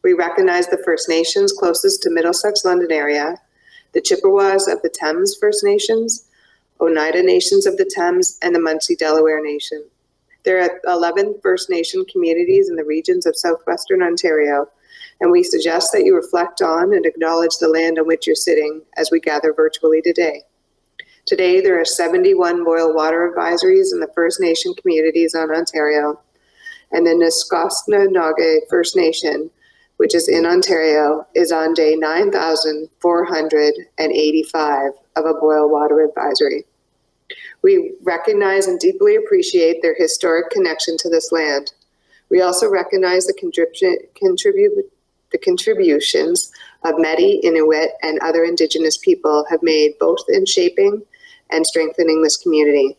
We recognize the First Nations closest to Middlesex, London area, the Chippewas of the Thames First Nations, Oneida Nations of the Thames, and the Munsee Delaware Nation. There are 11 First Nation communities in the regions of southwestern Ontario, and we suggest that you reflect on and acknowledge the land on which you're sitting as we gather virtually today. Today, there are 71 boil water advisories in the First Nation communities on Ontario, and the Nisqually First Nation, which is in Ontario, is on day 9,485 of a boil water advisory. We recognize and deeply appreciate their historic connection to this land. We also recognize the contributions of Métis, Inuit, and other Indigenous people have made both in shaping and strengthening this community,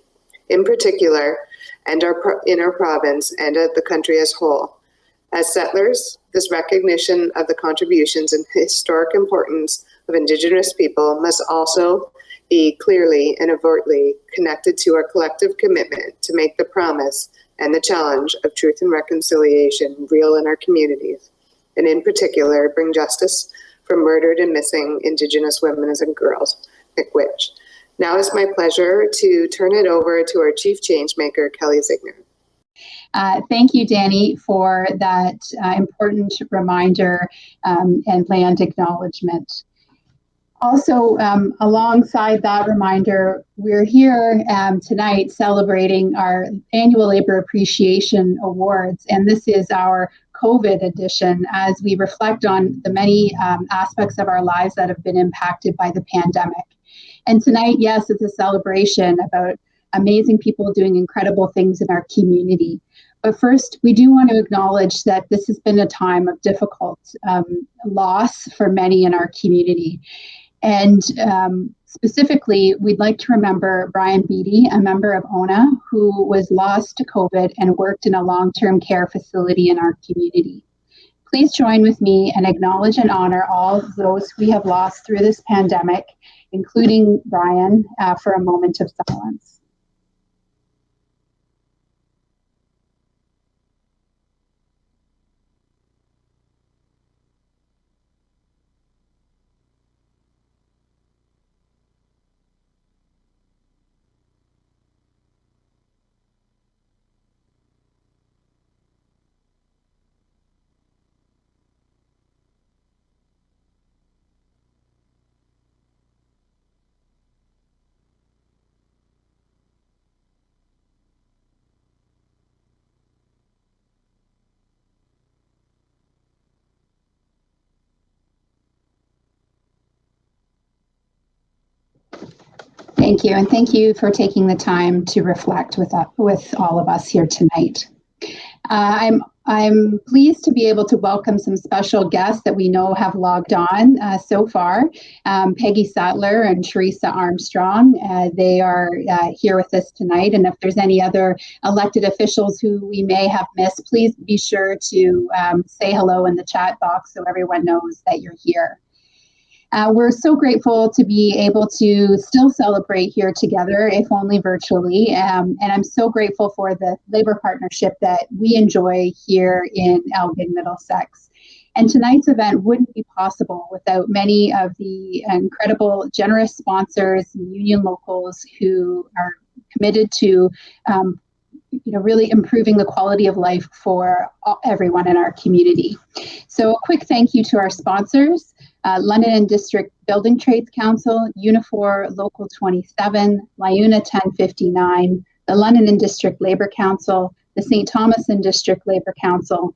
in particular, and in our province and of the country as whole. As settlers, this recognition of the contributions and historic importance of Indigenous people must also be clearly and overtly connected to our collective commitment to make the promise and the challenge of truth and reconciliation real in our communities, and in particular, bring justice for murdered and missing Indigenous women and girls, Miigwech. Now it's my pleasure to turn it over to our Chief Changemaker, Kelly Zigner. Thank you, Danny, for that important reminder and land acknowledgement. Also, alongside that reminder, we're here tonight celebrating our annual Labor Appreciation Awards, and this is our COVID edition as we reflect on the many aspects of our lives that have been impacted by the pandemic. And tonight, yes, it's a celebration about amazing people doing incredible things in our community. But first, we do want to acknowledge that this has been a time of difficult loss for many in our community. And specifically, we'd like to remember Brian Beattie, a member of ONA, who was lost to COVID and worked in a long-term care facility in our community. Please join with me and acknowledge and honor all of those we have lost through this pandemic, including Brian, for a moment of silence. Thank you, and thank you for taking the time to reflect with all of us here tonight. I'm pleased to be able to welcome some special guests that we know have logged on so far. Peggy Sattler and Teresa Armstrong, they are here with us tonight. And if there's any other elected officials who we may have missed, please be sure to say hello in the chat box so everyone knows that you're here. We're so grateful to be able to still celebrate here together, if only virtually. And I'm so grateful for the labor partnership that we enjoy here in Elgin, Middlesex. And tonight's event wouldn't be possible without many of the incredible, generous sponsors and union locals who are committed to really improving the quality of life for everyone in our community. So a quick thank you to our sponsors. London and District Building Trades Council, Unifor Local 27, LIUNA 1059, the London and District Labour Council, the St. Thomas and District Labour Council,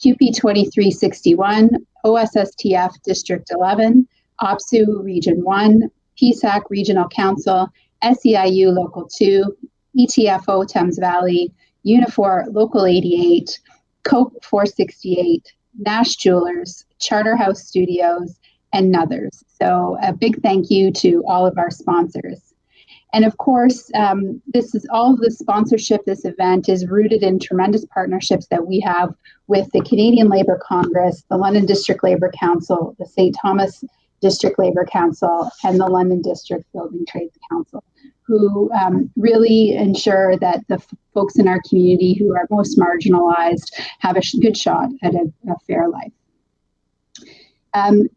QP 2361, OSSTF District 11, OPSU Region 1, PSAC Regional Council, SEIU Local 2, ETFO Thames Valley, Unifor Local 88, Coke 468, Nash Jewelers, Charterhouse Studios, and others. So a big thank you to all of our sponsors. And of course, all of the sponsorship, this event is rooted in tremendous partnerships that we have with the Canadian Labour Congress, the London District Labour Council, the St. Thomas District Labour Council, and the London District Building Trades Council, who really ensure that the folks in our community who are most marginalized have a good shot at a fair life.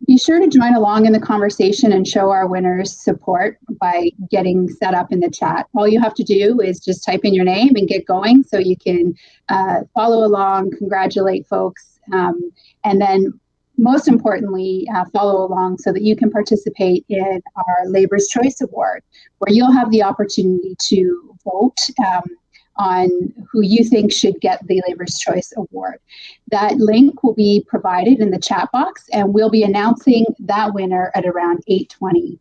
Be sure to join along in the conversation and show our winners support by getting set up in the chat. All you have to do is just type in your name and get going so you can follow along, congratulate folks, and then most importantly, follow along so that you can participate in our Labor's Choice Award, where you'll have the opportunity to vote on who you think should get the Labor's Choice Award. That link will be provided in the chat box, and we'll be announcing that winner at around 8:20.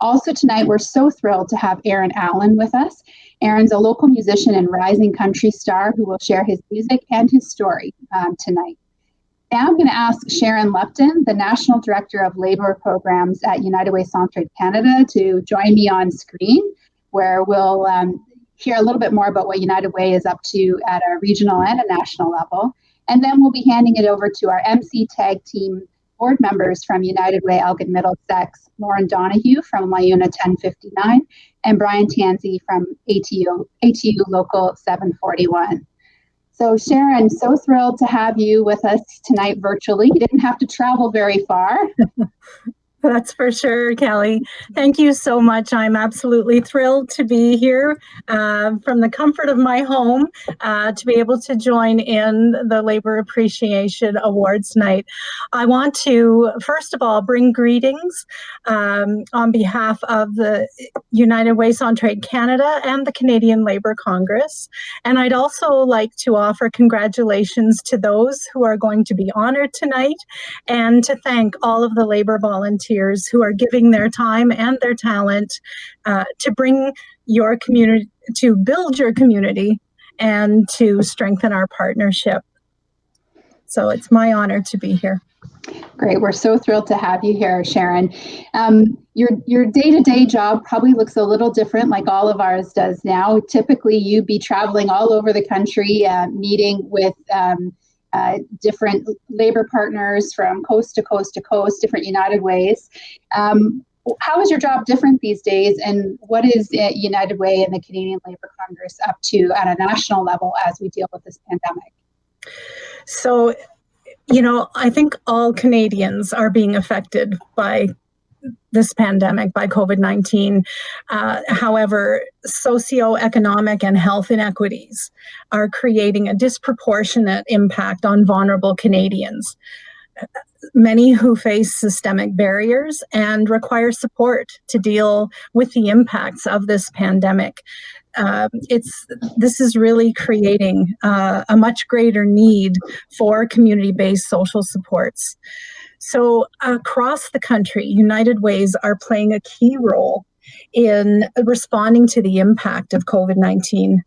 Also tonight, we're so thrilled to have Aaron Allen with us. Aaron's a local musician and rising country star who will share his music and his story tonight. Now I'm going to ask Sharon Lupton, the National Director of Labour Programs at United Way Centraide Canada, to join me on screen, where we'll hear a little bit more about what United Way is up to at a regional and a national level. And then we'll be handing it over to our MC Tag Team board members from United Way Elgin Middlesex, Lauren Donahue from LIUNA 1059, and Brian Tansey from ATU Local 741. So Sharon, so thrilled to have you with us tonight virtually. You didn't have to travel very far. That's for sure, Kelly. Thank you so much. I'm absolutely thrilled to be here from the comfort of my home to be able to join in the Labour Appreciation Awards night. I want to, first of all, bring greetings on behalf of the United Way Centraide Canada and the Canadian Labour Congress. And I'd also like to offer congratulations to those who are going to be honored tonight, and to thank all of the Labour volunteers who are giving their time and their talent to bring your community, to build your community, and to strengthen our partnership. So it's my honor to be here. Great. We're so thrilled to have you here, Sharon. Your day-to-day job probably looks a little different, like all of ours does now. Typically, you'd be traveling all over the country, meeting with different labor partners from coast to coast to coast, different United Ways. How is your job different these days, and what is United Way and the Canadian Labour Congress up to at a national level as we deal with this pandemic? So, I think all Canadians are being affected by this pandemic, by COVID-19. However, socioeconomic and health inequities are creating a disproportionate impact on vulnerable Canadians, many who face systemic barriers and require support to deal with the impacts of this pandemic. This is really creating a much greater need for community-based social supports. So across the country, United Ways are playing a key role in responding to the impact of COVID-19.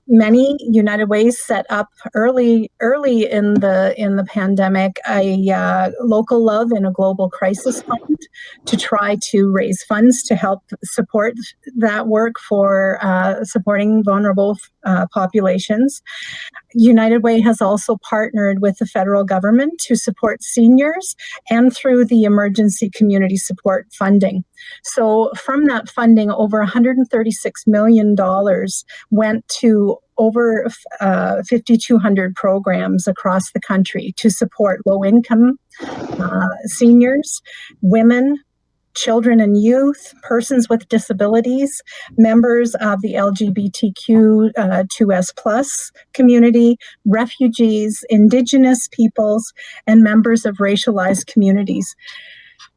Many United Ways set up early in the pandemic a local love and a global crisis fund to try to raise funds to help support that work for supporting vulnerable populations. United Way has also partnered with the federal government to support seniors and through the emergency community support funding. So from that funding, over $136 million went to over 5,200 programs across the country to support low-income seniors, women, children and youth, persons with disabilities, members of the LGBTQ2S+ community, refugees, Indigenous peoples, and members of racialized communities.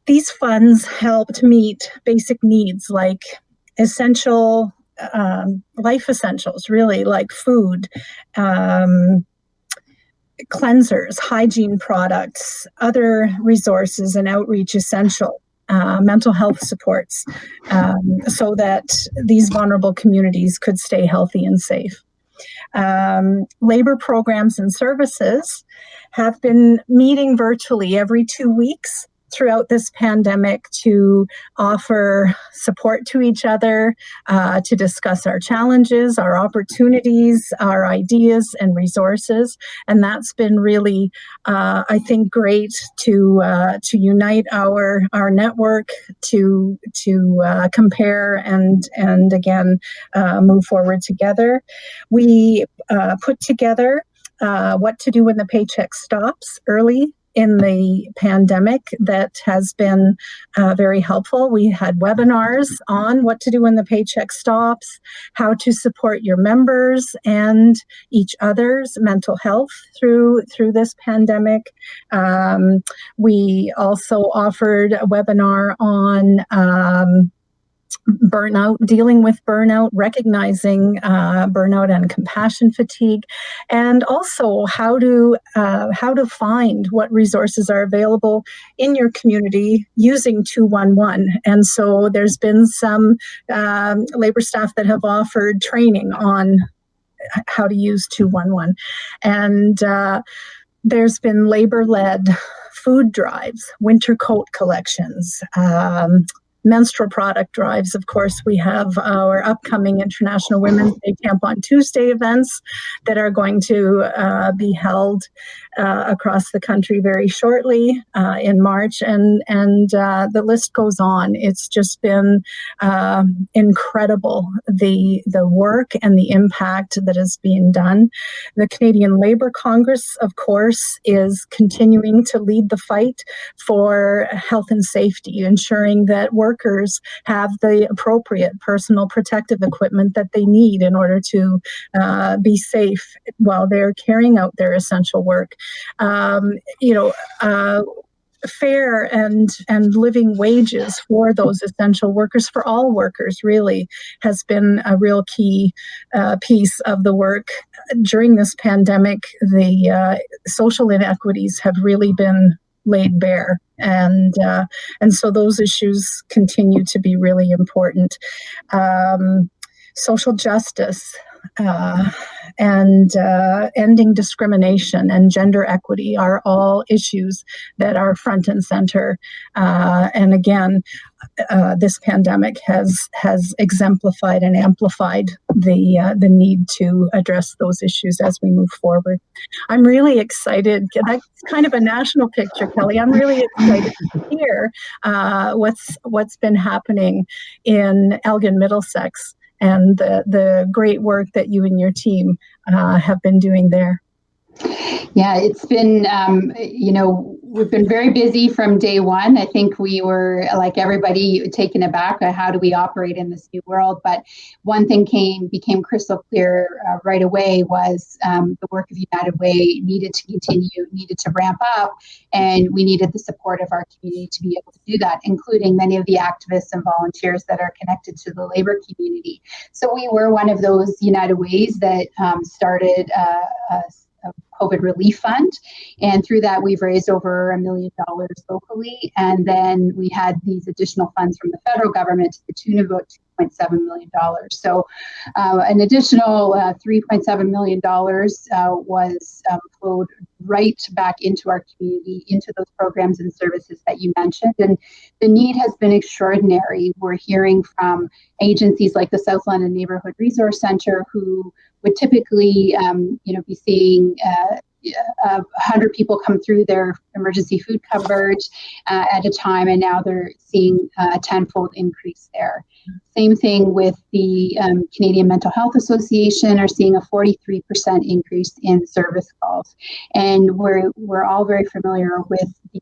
These funds helped meet basic needs like essential life essentials, really, like food, cleansers, hygiene products, other resources and outreach essential. Mental health supports, so that these vulnerable communities could stay healthy and safe. Labor programs and services have been meeting virtually every 2 weeks throughout this pandemic to offer support to each other, to discuss our challenges, our opportunities, our ideas and resources. And that's been really, I think, great to unite our network, to compare and again, move forward together. We put together what to do when the paycheck stops early in the pandemic that has been very helpful. We had webinars on what to do when the paycheck stops, how to support your members and each other's mental health through this pandemic. We also offered a webinar on burnout, dealing with burnout, recognizing burnout and compassion fatigue, and also how to find what resources are available in your community using 211. And so there's been some labor staff that have offered training on how to use 211. And there's been labor-led food drives, winter coat collections, menstrual product drives. Of course, we have our upcoming International Women's Day Tampon Tuesday events that are going to be held across the country very shortly in March, and the list goes on. It's just been incredible, the work and the impact that is being done. The Canadian Labour Congress, of course, is continuing to lead the fight for health and safety, ensuring that workers have the appropriate personal protective equipment that they need in order to be safe while they're carrying out their essential work. Fair and living wages for those essential workers, for all workers, really has been a real key piece of the work. During this pandemic, the social inequities have really been laid bare, and so those issues continue to be really important. Social justice and ending discrimination and gender equity are all issues that are front and center. And again, this pandemic has exemplified and amplified the need to address those issues as we move forward. I'm really excited. That's kind of a national picture, Kelly. I'm really excited to hear what's been happening in Elgin, Middlesex, and the great work that you and your team have been doing there. Yeah, it's been, we've been very busy from day one. I think we were, like everybody, taken aback at how do we operate in this new world. But one thing became crystal clear right away was the work of United Way needed to continue, needed to ramp up, and we needed the support of our community to be able to do that, including many of the activists and volunteers that are connected to the labor community. So we were one of those United Ways that started a COVID relief fund, and through that we've raised over $1 million locally, and then we had these additional funds from the federal government to the tune of about $2.7 million. So an additional $3.7 million was flowed right back into our community, into those programs and services that you mentioned, and the need has been extraordinary. We're hearing from agencies like the South London Neighbourhood Resource Centre, who would typically, be seeing 100 people come through their emergency food cupboard at a time, and now they're seeing a tenfold increase there. Same thing with the Canadian Mental Health Association, are seeing a 43% increase in service calls. And we're all very familiar with the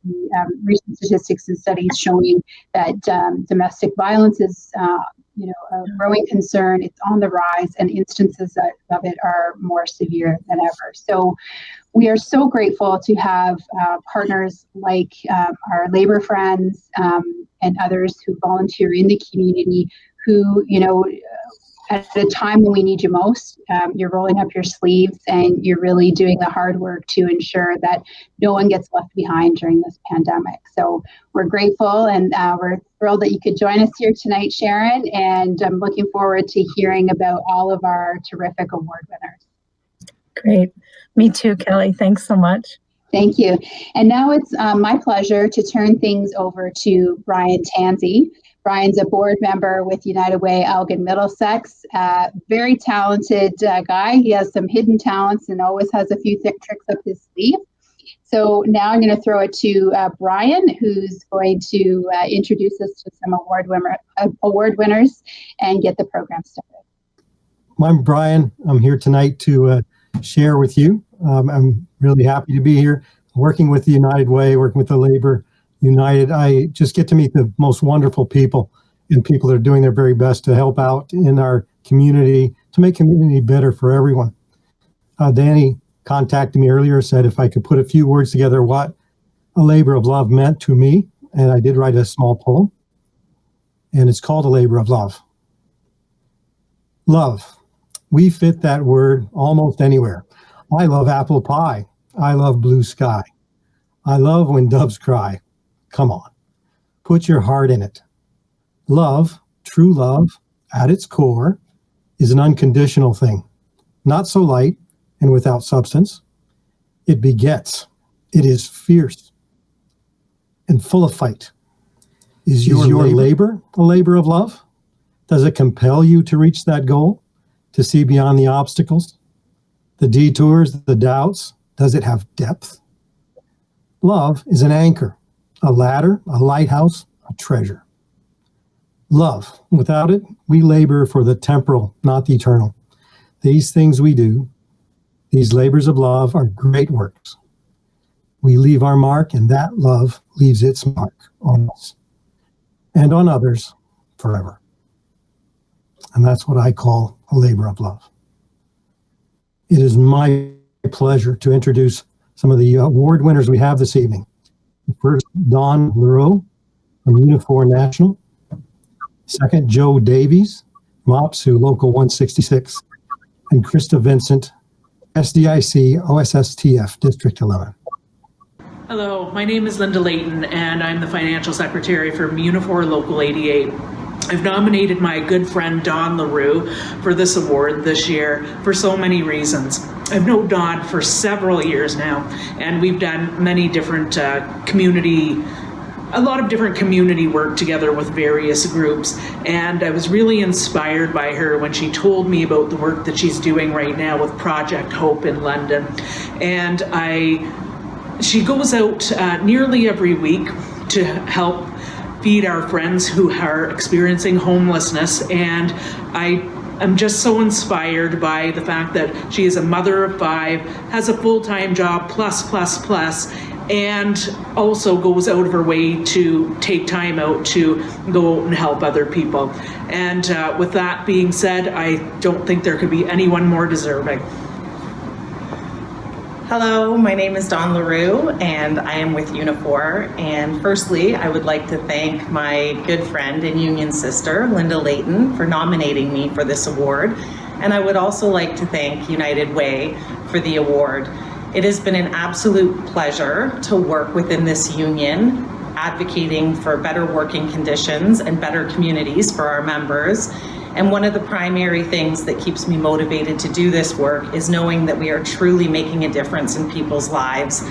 recent statistics and studies showing that domestic violence is a growing concern. It's on the rise, and instances of it are more severe than ever. So we are so grateful to have partners like our labor friends and others who volunteer in the community, who, at a time when we need you most, you're rolling up your sleeves and you're really doing the hard work to ensure that no one gets left behind during this pandemic. So we're grateful, and we're thrilled that you could join us here tonight, Sharon, and I'm looking forward to hearing about all of our terrific award winners. Great. Me too, Kelly. Thanks so much. Thank you. And now it's my pleasure to turn things over to Brian Tansey. Brian's a board member with United Way Elgin Middlesex. Very talented guy. He has some hidden talents and always has a few tricks up his sleeve. So now I'm going to throw it to Brian, who's going to introduce us to some award winners and get the program started. I'm Brian. I'm here tonight to share with you. I'm really happy to be here. working with the United Way, working with the Labor United, I just get to meet the most wonderful people and people that are doing their very best to help out in our community, to make community better for everyone. Danny contacted me earlier, said if I could put a few words together what a labor of love meant to me, and I did write a small poem, and it's called A Labor of Love. Love. We fit that word almost anywhere. I love apple pie. I love blue sky. I love when doves cry. Come on, put your heart in it. Love, true love, at its core, is an unconditional thing, not so light and without substance. It begets. It is fierce and full of fight. Is your labor a labor of love? Does it compel you to reach that goal, to see beyond the obstacles, the detours, the doubts? Does it have depth? Love is an anchor, a ladder, a lighthouse, a treasure. Love, without it, we labor for the temporal, not the eternal. These things we do, these labors of love, are great works. We leave our mark, and that love leaves its mark on us and on others forever. And that's what I call a labor of love. It is my pleasure to introduce some of the award winners we have this evening. First, Don Leroux from Unifor National. Second, Joe Davies from OPSU Local 166. And Krista Vincent, SDIC OSSTF District 11. Hello, my name is Linda Layton, and I'm the Financial Secretary for Unifor Local 88. I've nominated my good friend Don Leroux for this award this year for so many reasons. I've known Don for several years now, and we've done many different a lot of different community work together with various groups. And I was really inspired by her when she told me about the work that she's doing right now with Project Hope in London. And she goes out nearly every week to help feed our friends who are experiencing homelessness. And I'm just so inspired by the fact that she is a mother of 5, has a full-time job, plus, and also goes out of her way to take time out to go out and help other people. And with that being said, I don't think there could be anyone more deserving. Hello, my name is Don Leroux, and I am with Unifor. And firstly, I would like to thank my good friend and union sister, Linda Layton, for nominating me for this award. And I would also like to thank United Way for the award. It has been an absolute pleasure to work within this union, advocating for better working conditions and better communities for our members. And one of the primary things that keeps me motivated to do this work is knowing that we are truly making a difference in people's lives.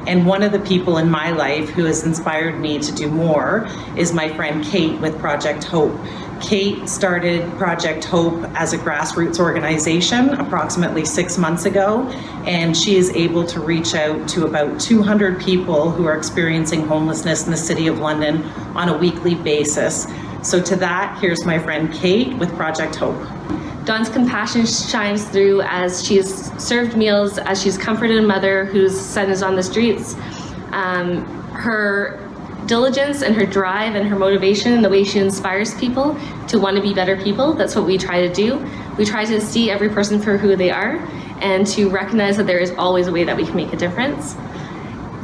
And one of the people in my life who has inspired me to do more is my friend Kate with Project Hope. Kate started Project Hope as a grassroots organization approximately 6 months ago, and she is able to reach out to about 200 people who are experiencing homelessness in the City of London on a weekly basis. So to that, here's my friend Kate with Project Hope. Dawn's compassion shines through as she's served meals, as she's comforted a mother whose son is on the streets. Her diligence and her drive and her motivation and the way she inspires people to want to be better people, that's what we try to do. We try to see every person for who they are and to recognize that there is always a way that we can make a difference.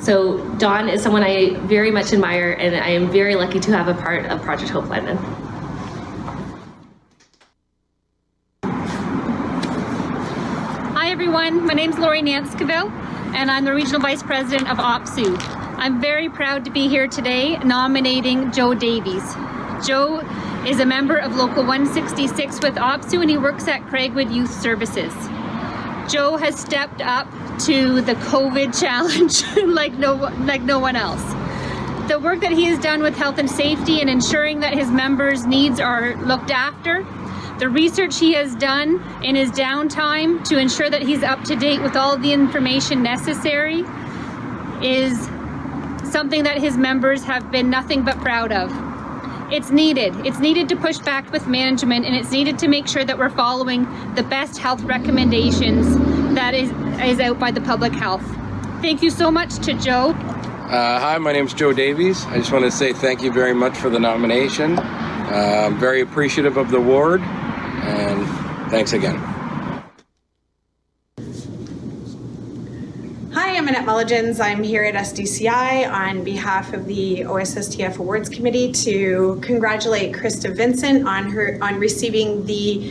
So Dawn is someone I very much admire, and I am very lucky to have a part of Project Hope London. Hi everyone, my name is Lori Nanskaville, and I'm the Regional Vice President of OPSU. I'm very proud to be here today nominating Joe Davies. Joe is a member of Local 166 with OPSU, and he works at Craigwood Youth Services. Joe has stepped up to the COVID challenge like no one else. The work that he has done with health and safety and ensuring that his members' needs are looked after, the research he has done in his downtime to ensure that he's up to date with all the information necessary is something that his members have been nothing but proud of. It's needed. It's needed to push back with management, and it's needed to make sure that we're following the best health recommendations that is out by the public health. Thank you so much to Joe. Hi, my name is Joe Davies. I just want to say thank you very much for the nomination. I'm very appreciative of the award, and thanks again. Hi, I'm Annette Mulligans. I'm here at SDCI on behalf of the OSSTF Awards Committee to congratulate Krista Vincent on receiving the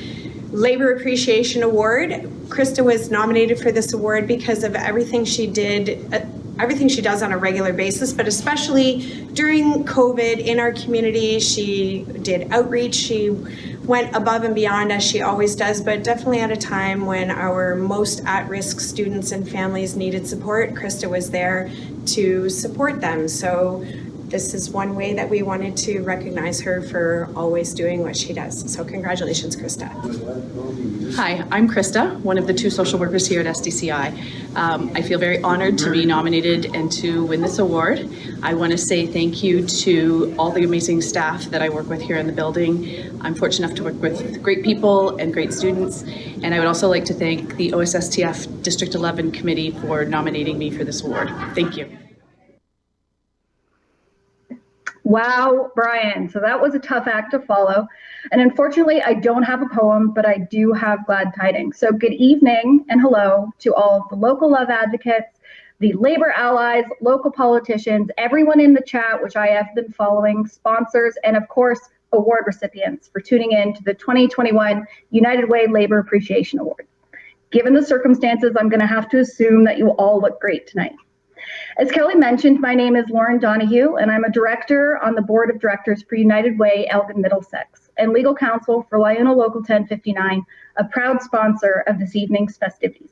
Labor Appreciation Award. Krista was nominated for this award because of everything she does on a regular basis, but especially during COVID in our community. She did outreach. She went above and beyond, as she always does, but definitely at a time when our most at-risk students and families needed support. Krista was there to support them. So this is one way that we wanted to recognize her for always doing what she does. So congratulations, Krista. Hi, I'm Krista, one of the 2 social workers here at SDCI. I feel very honored to be nominated and to win this award. I want to say thank you to all the amazing staff that I work with here in the building. I'm fortunate enough to work with great people and great students. And I would also like to thank the OSSTF District 11 Committee for nominating me for this award. Thank you. Wow, Brian. So that was a tough act to follow. And unfortunately, I don't have a poem, but I do have glad tidings. So good evening and hello to all of the local love advocates, the labor allies, local politicians, everyone in the chat, which I have been following, sponsors, and of course, award recipients for tuning in to the 2021 United Way Labor Appreciation Award. Given the circumstances, I'm going to have to assume that you all look great tonight. As Kelly mentioned, my name is Lauren Donahue, and I'm a director on the board of directors for United Way Elgin Middlesex and legal counsel for LiUNA Local 1059, a proud sponsor of this evening's festivities.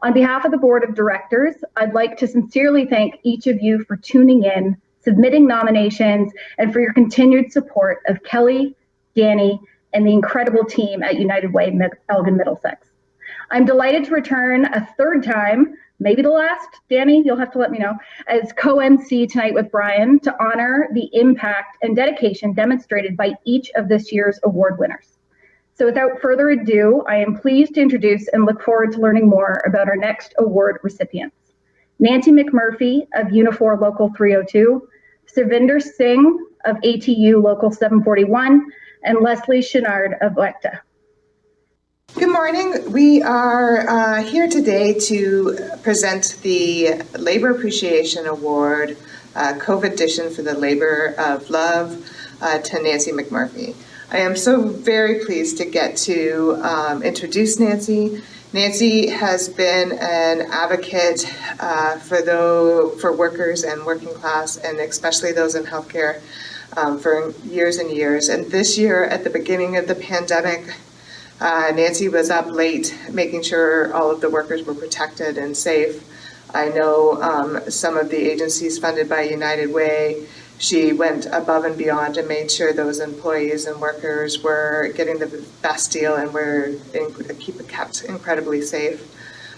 On behalf of the board of directors, I'd like to sincerely thank each of you for tuning in, submitting nominations, and for your continued support of Kelly, Danny, and the incredible team at United Way Elgin Middlesex. I'm delighted to return a 3rd time, maybe the last, Danny, you'll have to let me know, as co-MC tonight with Brian to honor the impact and dedication demonstrated by each of this year's award winners. So without further ado, I am pleased to introduce and look forward to learning more about our next award recipients. Nancy McMurphy of Unifor Local 302, Savinder Singh of ATU Local 741, and Leslie Chenard of WECTA. Good morning. We are here today to present the Labor Appreciation Award, COVID edition for the Labor of Love to Nancy McMurphy. I am so very pleased to get to introduce Nancy. Nancy has been an advocate for workers and working class, and especially those in healthcare for years and years. And this year, at the beginning of the pandemic, Nancy was up late making sure all of the workers were protected and safe. I know some of the agencies funded by United Way, she went above and beyond and made sure those employees and workers were getting the best deal and were kept incredibly safe.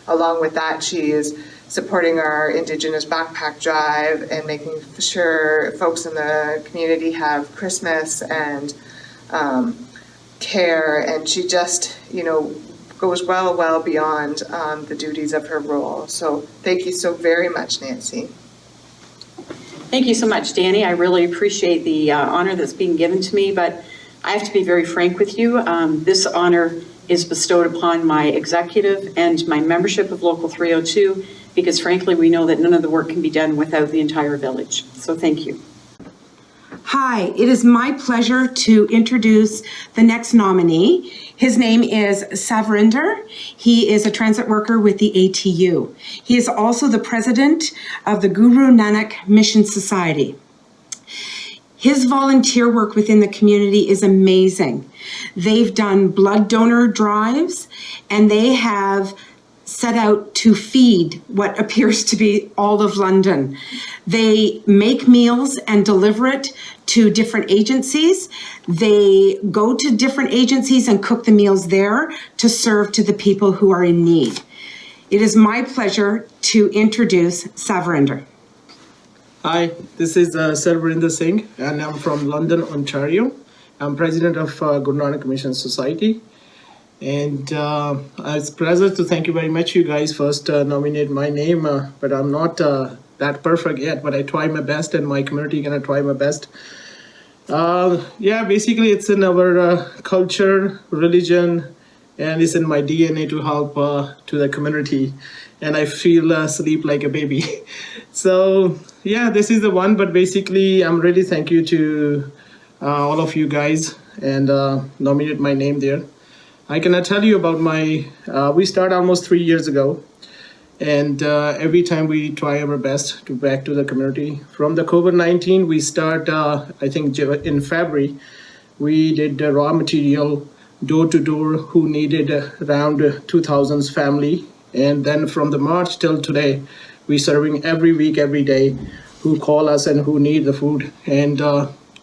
Along with that, she is supporting our Indigenous backpack drive and making sure folks in the community have Christmas and care, and she just, goes well beyond the duties of her role. So thank you so very much, Nancy. Thank you so much, Danny. I really appreciate the honor that's being given to me, but I have to be very frank with you. This honor is bestowed upon my executive and my membership of Local 302, because frankly, we know that none of the work can be done without the entire village. So thank you. Hi, it is my pleasure to introduce the next nominee. His name is Savrinder. He is a transit worker with the ATU. He is also the president of the Guru Nanak Mission Society. His volunteer work within the community is amazing. They've done blood donor drives, and they have set out to feed what appears to be all of London. They make meals and deliver it to different agencies. They go to different agencies and cook the meals there to serve to the people who are in need. It is my pleasure to introduce Savrinder. Hi, this is Sarvarinder Singh, and I'm from London, Ontario. I'm president of Guru Nanak Mission Society. And it's a pleasure to thank you very much. You guys first nominate my name, but I'm not that perfect yet, but I try my best and my community gonna try my best. Yeah, basically it's in our culture, religion, and it's in my DNA to help to the community. And I feel sleep like a baby. So yeah, this is the one, but basically I'm really thank you to all of you guys and nominate my name there. I cannot tell you about my, we started almost 3 years ago. And every time we try our best to back to the community. From the COVID-19, we start, I think in February, we did the raw material door to door who needed around 2,000 family. And then from the March till today, we serving every week, every day, who call us and who need the food. And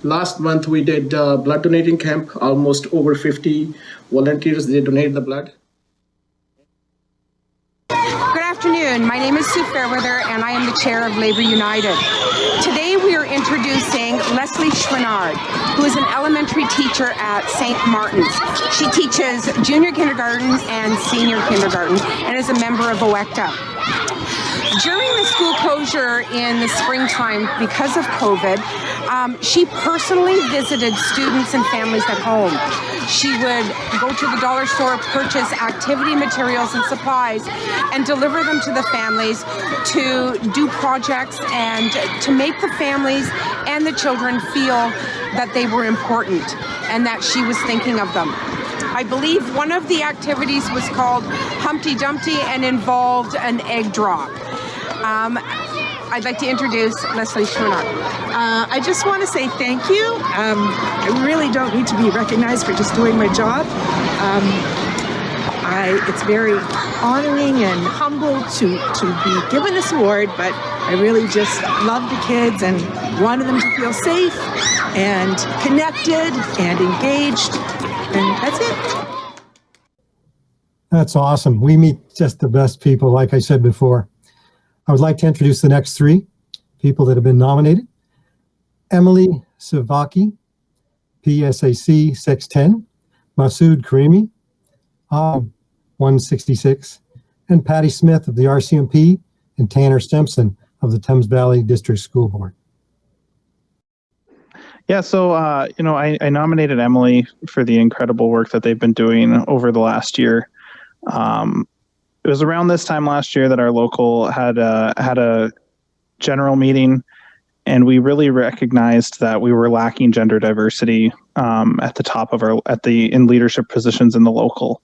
last month we did blood donating camp, almost over 50 volunteers, they donated the blood. Good afternoon. My name is Sue Fairweather, and I am the chair of Labour United. Today we are introducing Leslie Schwinnard, who is an elementary teacher at St. Martin's. She teaches junior kindergarten and senior kindergarten and is a member of OECTA. During the school closure in the springtime because of COVID, she personally visited students and families at home. She would go to the dollar store, purchase activity materials and supplies, and deliver them to the families to do projects and to make the families and the children feel that they were important and that she was thinking of them. I believe one of the activities was called Humpty Dumpty and involved an egg drop. I'd like to introduce Leslie Schwinnard. I just want to say thank you. I really don't need to be recognized for just doing my job. It's very honoring and humble to be given this award, but I really just love the kids and wanted them to feel safe and connected and engaged, and that's it. That's awesome. We meet just the best people, like I said before. I would like to introduce the next three people that have been nominated. Emily Savaki, PSAC 610, Masood Karimi, 166, and Patty Smith of the RCMP, and Tanner Stimson of the Thames Valley District School Board. Yeah, so, I nominated Emily for the incredible work that they've been doing over the last year. It was around this time last year that our local had a general meeting, and we really recognized that we were lacking gender diversity at the top of in leadership positions in the local.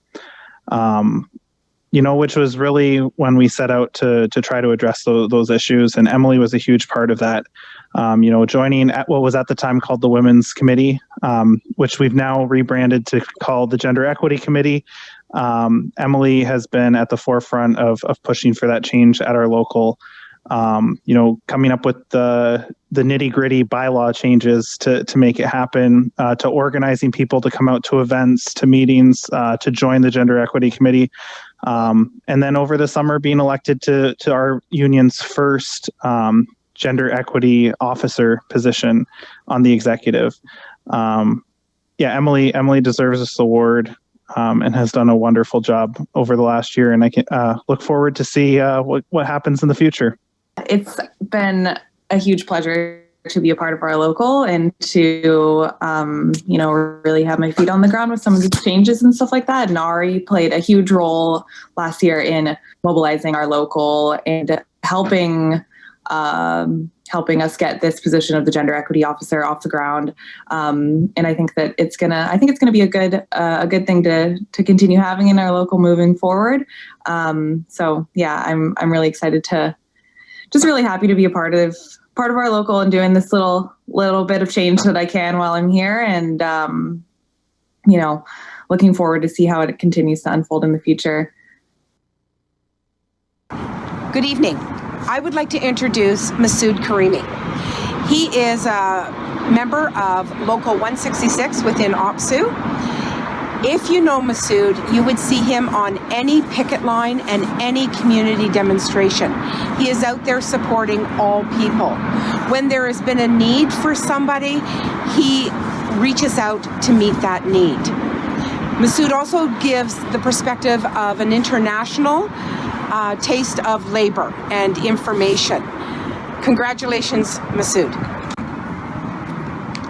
Which was really when we set out to try to address those issues, and Emily was a huge part of that. Joining at what was at the time called the Women's Committee, which we've now rebranded to call the Gender Equity Committee. Emily has been at the forefront of pushing for that change at our local, coming up with the nitty-gritty bylaw changes to make it happen, to organizing people to come out to events, to meetings, to join the Gender Equity Committee. And then over the summer being elected to our union's first gender equity officer position on the executive. Emily deserves this award. And has done a wonderful job over the last year, and I can look forward to see what happens in the future. It's been a huge pleasure to be a part of our local and to, really have my feet on the ground with some of these changes and stuff like that. And Ari played a huge role last year in mobilizing our local and helping us get this position of the gender equity officer off the ground. And I think that it's gonna be a good thing to continue having in our local moving forward. I'm really excited just really happy to be a part of our local and doing this little bit of change that I can while I'm here, and looking forward to see how it continues to unfold in the future. Good evening. I would like to introduce Masood Karimi. He is a member of Local 166 within OPSU. If you know Masood, you would see him on any picket line and any community demonstration. He is out there supporting all people. When there has been a need for somebody, he reaches out to meet that need. Masood also gives the perspective of an international taste of labor and information. Congratulations, Masood.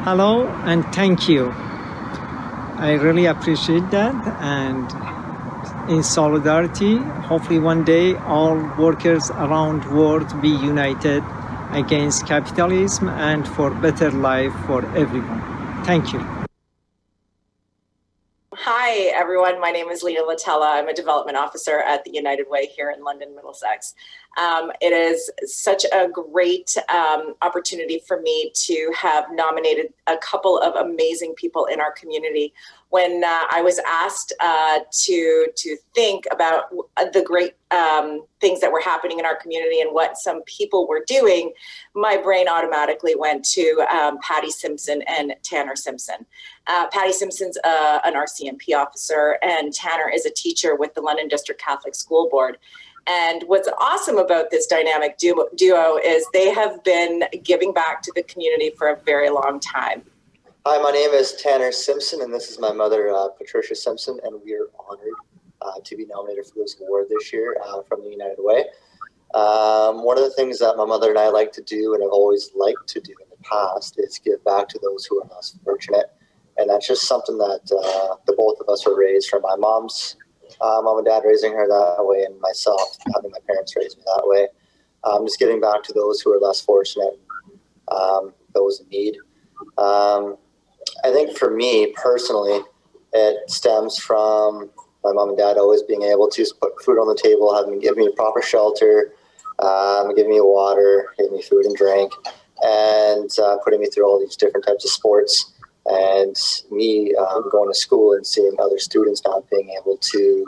Hello and thank you. I really appreciate that, and in solidarity, hopefully one day all workers around the world be united against capitalism and for better life for everyone. Thank you. Hi, everyone. My name is Leah Latella. I'm a development officer at the United Way here in London, Middlesex. It is such a great opportunity for me to have nominated a couple of amazing people in our community. When I was asked to think about the great things that were happening in our community and what some people were doing, my brain automatically went to Patty Simpson and Tanner Simpson. Patty Simpson's an RCMP officer, and Tanner is a teacher with the London District Catholic School Board. And what's awesome about this dynamic duo is they have been giving back to the community for a very long time. Hi, my name is Tanner Simpson, and this is my mother, Patricia Simpson, and we are honored to be nominated for this award this year from the United Way. One of the things that my mother and I like to do, and have always liked to do in the past, is give back to those who are less fortunate. And that's just something that the both of us were raised from. My mom's mom and dad raising her that way, and myself having my parents raise me that way. Just giving back to those who are less fortunate, those in need. I think for me personally, it stems from my mom and dad always being able to put food on the table, having give me a proper shelter, give me water, give me food and drink, and putting me through all these different types of sports. And me going to school and seeing other students not being able to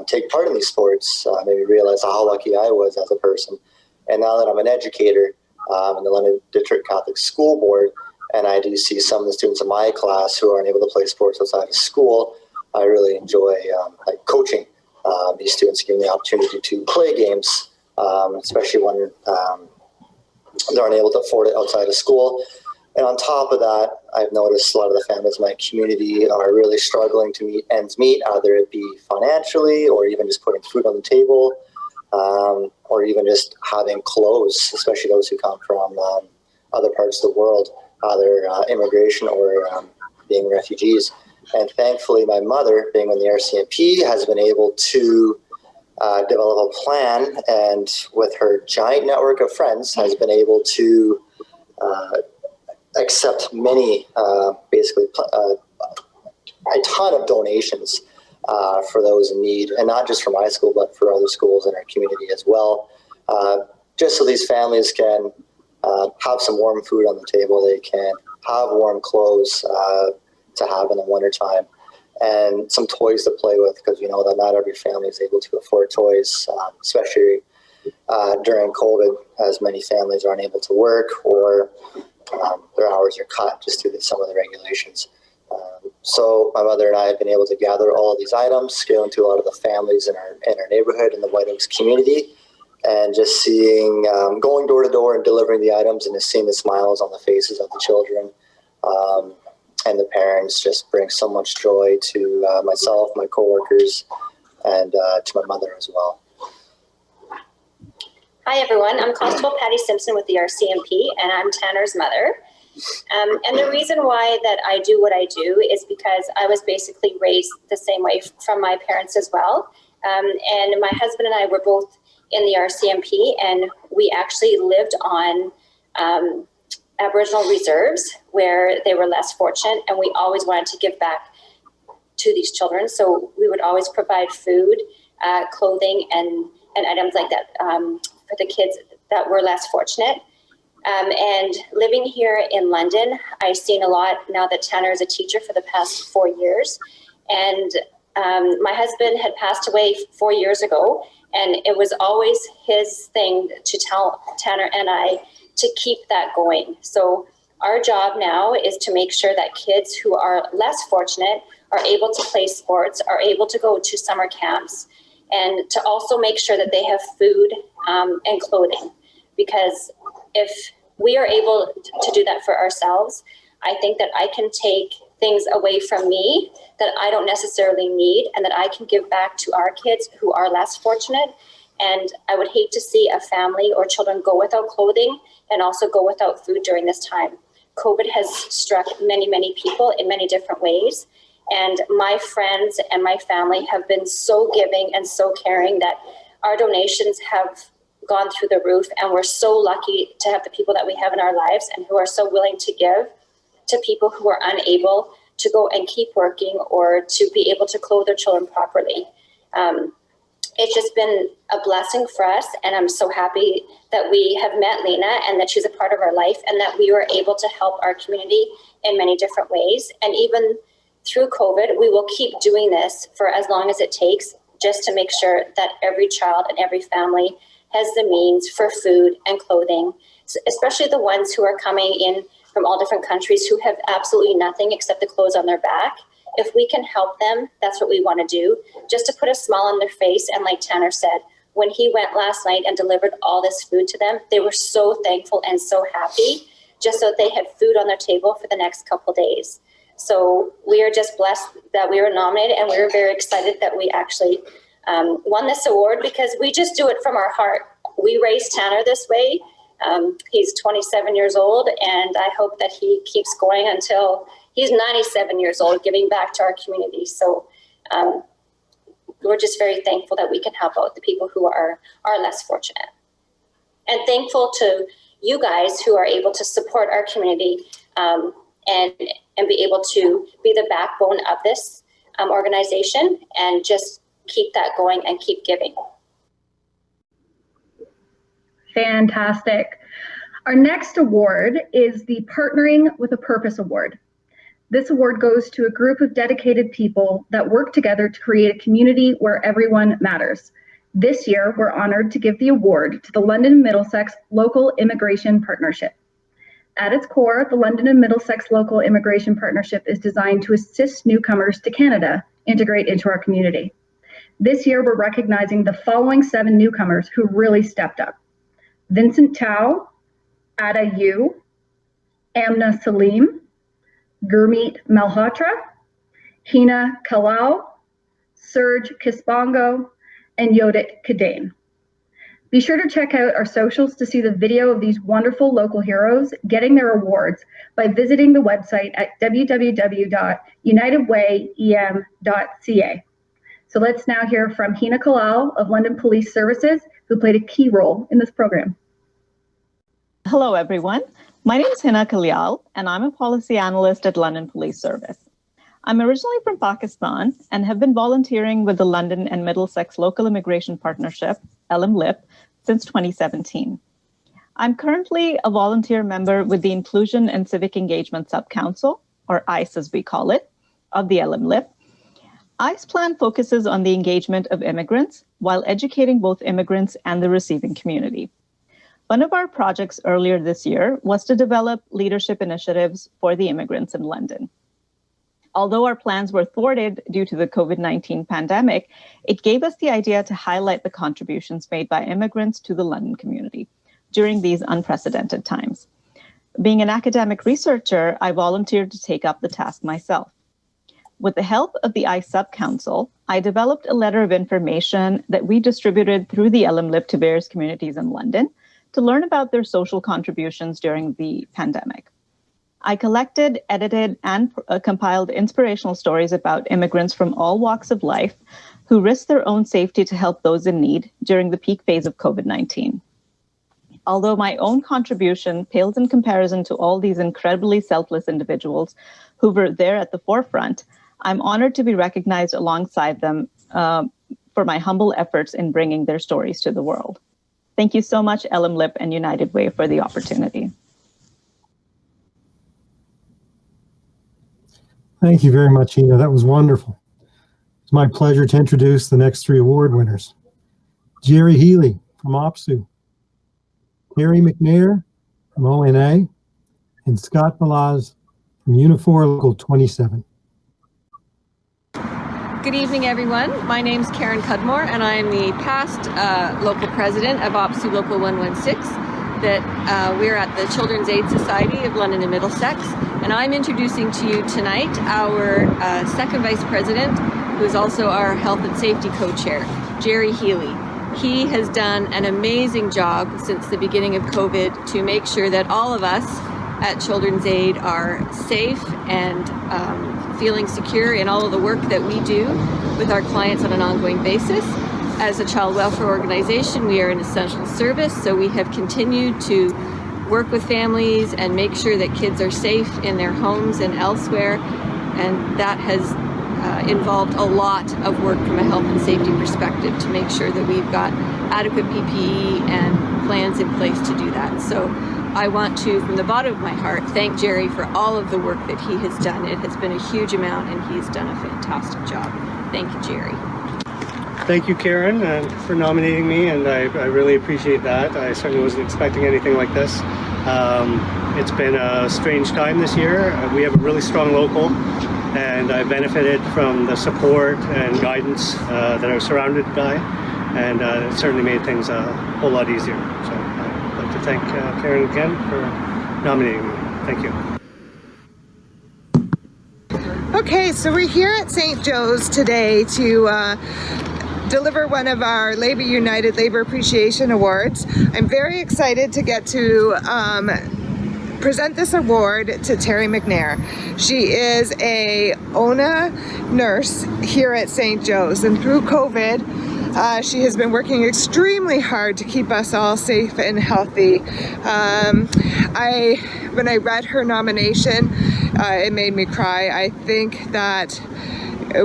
take part in these sports made me realize how lucky I was as a person. And now that I'm an educator in the London District Catholic School Board, and I do see some of the students in my class who aren't able to play sports outside of school, I really enjoy like coaching these students, giving the opportunity to play games, especially when they aren't able to afford it outside of school. And on top of that, I've noticed a lot of the families in my community are really struggling to meet ends meet, either it be financially or even just putting food on the table, or even just having clothes, especially those who come from other parts of the world, either immigration or being refugees. And thankfully, my mother, being in the RCMP, has been able to develop a plan, and with her giant network of friends, has been able to accept many, basically a ton of donations for those in need, and not just for my school, but for other schools in our community as well, just so these families can have some warm food on the table, they can have warm clothes to have in the wintertime, and some toys to play with, because you know that not every family is able to afford toys, especially during COVID, as many families aren't able to work, or their hours are cut just due to some of the regulations. So my mother and I have been able to gather all of these items, scaling to a lot of the families in our neighborhood, in the White Oaks community, and just seeing, going door to door and delivering the items, and just seeing the smiles on the faces of the children and the parents just brings so much joy to myself, my coworkers, and to my mother as well. Hi everyone, I'm Constable Patty Simpson with the RCMP, and I'm Tanner's mother. And the reason why that I do what I do is because I was basically raised the same way from my parents as well. And my husband and I were both in the RCMP, and we actually lived on Aboriginal reserves where they were less fortunate, and we always wanted to give back to these children. So we would always provide food, clothing, and items like that for the kids that were less fortunate. And living here in London, I've seen a lot now that Tanner is a teacher for the past 4 years. And my husband had passed away 4 years ago, and it was always his thing to tell Tanner and I to keep that going. So our job now is to make sure that kids who are less fortunate are able to play sports, are able to go to summer camps, and to also make sure that they have food and clothing. Because if we are able to do that for ourselves, I think that I can take things away from me that I don't necessarily need and that I can give back to our kids who are less fortunate. And I would hate to see a family or children go without clothing and also go without food during this time. COVID has struck many, many people in many different ways. And my friends and my family have been so giving and so caring that our donations have gone through the roof. And we're so lucky to have the people that we have in our lives and who are so willing to give to people who are unable to go and keep working or to be able to clothe their children properly. It's just been a blessing for us, and I'm so happy that we have met Lena and that she's a part of our life and that we were able to help our community in many different ways. And even through COVID, we will keep doing this for as long as it takes, just to make sure that every child and every family has the means for food and clothing, especially the ones who are coming in from all different countries who have absolutely nothing except the clothes on their back. If we can help them, that's what we want to do, just to put a smile on their face. And like Tanner said, when he went last night and delivered all this food to them, they were so thankful and so happy, just so that they had food on their table for the next couple days. So we are just blessed that we were nominated, and we were very excited that we actually won this award, because we just do it from our heart. We raised Tanner this way. He's 27 years old, and I hope that he keeps going until he's 97 years old, giving back to our community. So we're just very thankful that we can help out the people who are less fortunate. And thankful to you guys who are able to support our community and be able to be the backbone of this organization, and just keep that going and keep giving. Fantastic. Our next award is the Partnering with a Purpose Award. This award goes to a group of dedicated people that work together to create a community where everyone matters. This year, we're honored to give the award to the London and Middlesex Local Immigration Partnership. At its core, the London and Middlesex Local Immigration Partnership is designed to assist newcomers to Canada integrate into our community. This year, we're recognizing the following 7 newcomers who really stepped up: Vincent Tao, Ada Yu, Amna Salim, Gurmeet Malhotra, Hina Kalal, Serge Kispongo, and Yodit Kadane. Be sure to check out our socials to see the video of these wonderful local heroes getting their awards by visiting the website at www.unitedwayem.ca. So let's now hear from Hina Kalal of London Police Services, who played a key role in this program. Hello, everyone. My name is Hina Kalal, and I'm a policy analyst at London Police Service. I'm originally from Pakistan and have been volunteering with the London and Middlesex Local Immigration Partnership, LMLIP, since 2017. I'm currently a volunteer member with the Inclusion and Civic Engagement Sub-Council, or ICE as we call it, of the LMLIP. ICE plan focuses on the engagement of immigrants while educating both immigrants and the receiving community. One of our projects earlier this year was to develop leadership initiatives for the immigrants in London. Although our plans were thwarted due to the COVID-19 pandemic, it gave us the idea to highlight the contributions made by immigrants to the London community during these unprecedented times. Being an academic researcher, I volunteered to take up the task myself. With the help of the ICE Sub-Council, I developed a letter of information that we distributed through the LMLIP to various communities in London to learn about their social contributions during the pandemic. I collected, edited, and compiled inspirational stories about immigrants from all walks of life who risked their own safety to help those in need during the peak phase of COVID-19. Although my own contribution pales in comparison to all these incredibly selfless individuals who were there at the forefront, I'm honored to be recognized alongside them for my humble efforts in bringing their stories to the world. Thank you so much, LMLIP and United Way, for the opportunity. Thank you very much, Hina. That was wonderful. It's my pleasure to introduce the next 3 award winners. Jerry Healy from OPSU, Terry McNair from ONA, and Scott Balaz from Unifor Local 27. Good evening, everyone. My name is Karen Cudmore, and I am the past local president of OPSU Local 116. We're at the Children's Aid Society of London and Middlesex, and And I'm introducing to you tonight our second Vice President, who is also our Health and Safety Co-Chair, Jerry Healy. He has done an amazing job since the beginning of COVID to make sure that all of us at Children's Aid are safe and feeling secure in all of the work that we do with our clients on an ongoing basis. As a child welfare organization, we are an essential service, so we have continued to work with families and make sure that kids are safe in their homes and elsewhere, and that has involved a lot of work from a health and safety perspective to make sure that we've got adequate PPE and plans in place to do that. So I want to, from the bottom of my heart, thank Jerry for all of the work that he has done. It has been a huge amount, and he's done a fantastic job. Thank you, Jerry. Thank you, Karen, for nominating me, and I really appreciate that. I certainly wasn't expecting anything like this. It's been a strange time this year. We have a really strong local, and I benefited from the support and guidance that I was surrounded by, and it certainly made things a whole lot easier. So I'd like to thank Karen again for nominating me. Thank you. Okay, so we're here at St. Joe's today to deliver one of our Labour United Labour Appreciation Awards. I'm very excited to get to present this award to Terry McNair. She is a ONA nurse here at St. Joe's, and through COVID, she has been working extremely hard to keep us all safe and healthy. When I read her nomination, it made me cry. I think that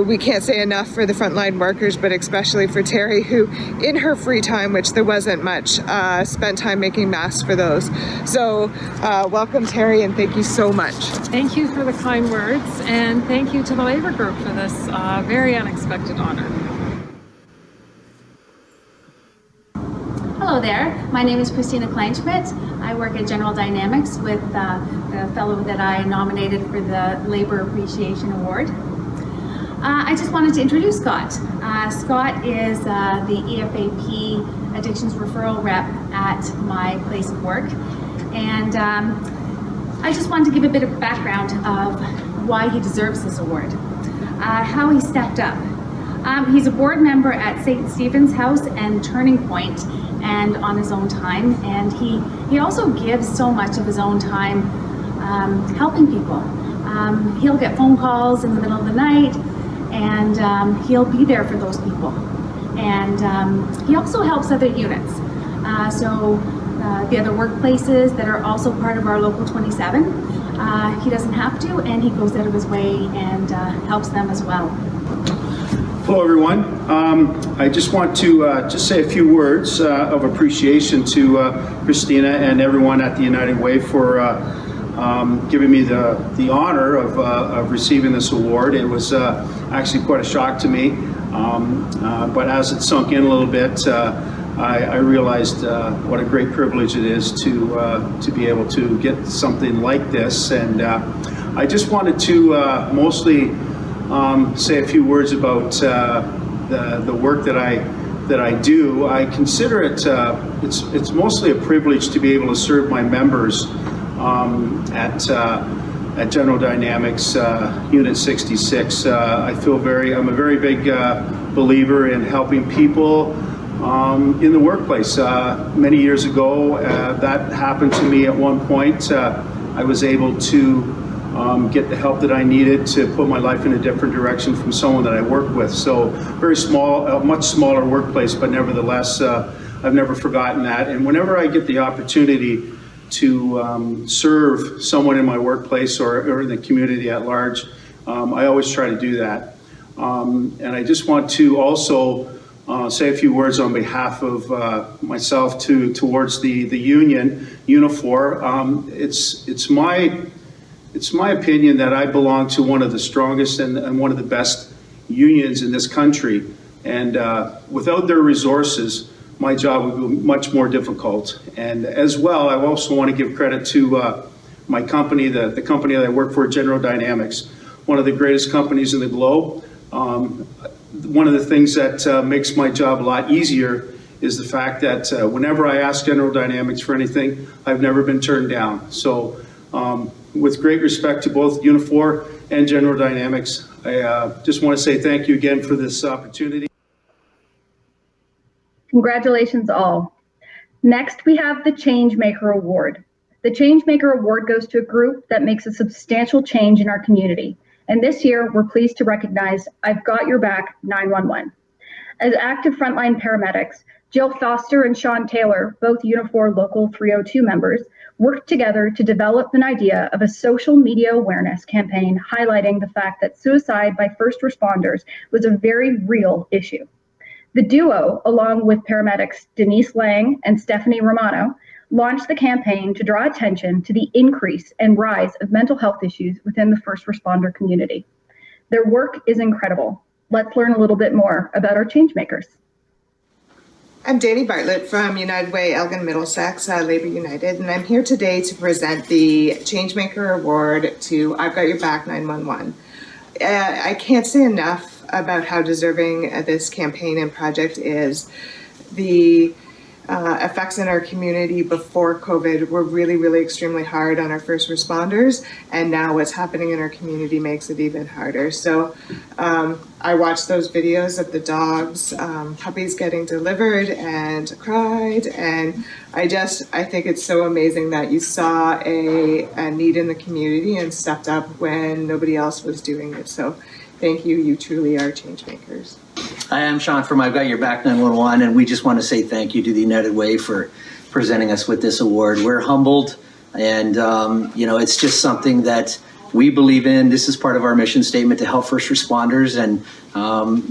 we can't say enough for the frontline workers, but especially for Terry, who in her free time, which there wasn't much, spent time making masks for those. So welcome, Terry, and thank you so much. Thank you for the kind words, and thank you to the Labour Group for this very unexpected honor. Hello there, my name is Christina Kleinschmidt. I work at General Dynamics with the fellow that I nominated for the Labour Appreciation Award. I just wanted to introduce Scott. Scott is the EFAP Addictions Referral Rep at my place of work. And I just wanted to give a bit of background of why he deserves this award, how he stepped up. He's a board member at St. Stephen's House and Turning Point, and on his own time. And he also gives so much of his own time helping people. He'll get phone calls in the middle of the night, and he'll be there for those people. And he also helps other units. So the other workplaces that are also part of our Local 27, he doesn't have to, and he goes out of his way and helps them as well. Hello everyone. I just want to just say a few words of appreciation to Christina and everyone at the United Way for giving me the honor of receiving this award. It was actually quite a shock to me, but as it sunk in a little bit, I realized what a great privilege it is to be able to get something like this. And I just wanted to mostly say a few words about the work that I do. I consider it it's mostly a privilege to be able to serve my members at General Dynamics Unit 66. I'm a very big believer in helping people in the workplace. Many years ago, that happened to me at one point. I was able to get the help that I needed to put my life in a different direction from someone that I work with. So very small, much smaller workplace, but nevertheless, I've never forgotten that. And whenever I get the opportunity to serve someone in my workplace or in the community at large, I always try to do that. And I just want to also say a few words on behalf of myself towards the union, Unifor. It's my opinion that I belong to one of the strongest and one of the best unions in this country. And without their resources, my job would be much more difficult. And as well, I also want to give credit to my company, the company that I work for, General Dynamics, one of the greatest companies in the globe. One of the things that makes my job a lot easier is the fact that whenever I ask General Dynamics for anything, I've never been turned down. So with great respect to both Unifor and General Dynamics. I just want to say thank you again for this opportunity. Congratulations all. Next, we have the Changemaker Award. The Changemaker Award goes to a group that makes a substantial change in our community. And this year, we're pleased to recognize I've Got Your Back 911. As active frontline paramedics, Jill Foster and Sean Taylor, both Unifor Local 302 members, worked together to develop an idea of a social media awareness campaign highlighting the fact that suicide by first responders was a very real issue. The duo, along with paramedics Denise Lang and Stephanie Romano, launched the campaign to draw attention to the increase and rise of mental health issues within the first responder community. Their work is incredible. Let's learn a little bit more about our changemakers. I'm Dani Bartlett from United Way Elgin Middlesex, Labour United, and I'm here today to present the Changemaker Award to I've Got Your Back 911. I can't say enough about how deserving this campaign and project is. The effects in our community before COVID were really extremely hard on our first responders, and now what's happening in our community makes it even harder. So I watched those videos of the dogs, puppies getting delivered, and cried, and I think it's so amazing that you saw a need in the community and stepped up when nobody else was doing it. So thank you, you truly are change makers. Hi, I'm Sean from I've Got Your Back 911, and we just want to say thank you to the United Way for presenting us with this award. We're humbled, and it's just something that we believe in. This is part of our mission statement to help first responders, and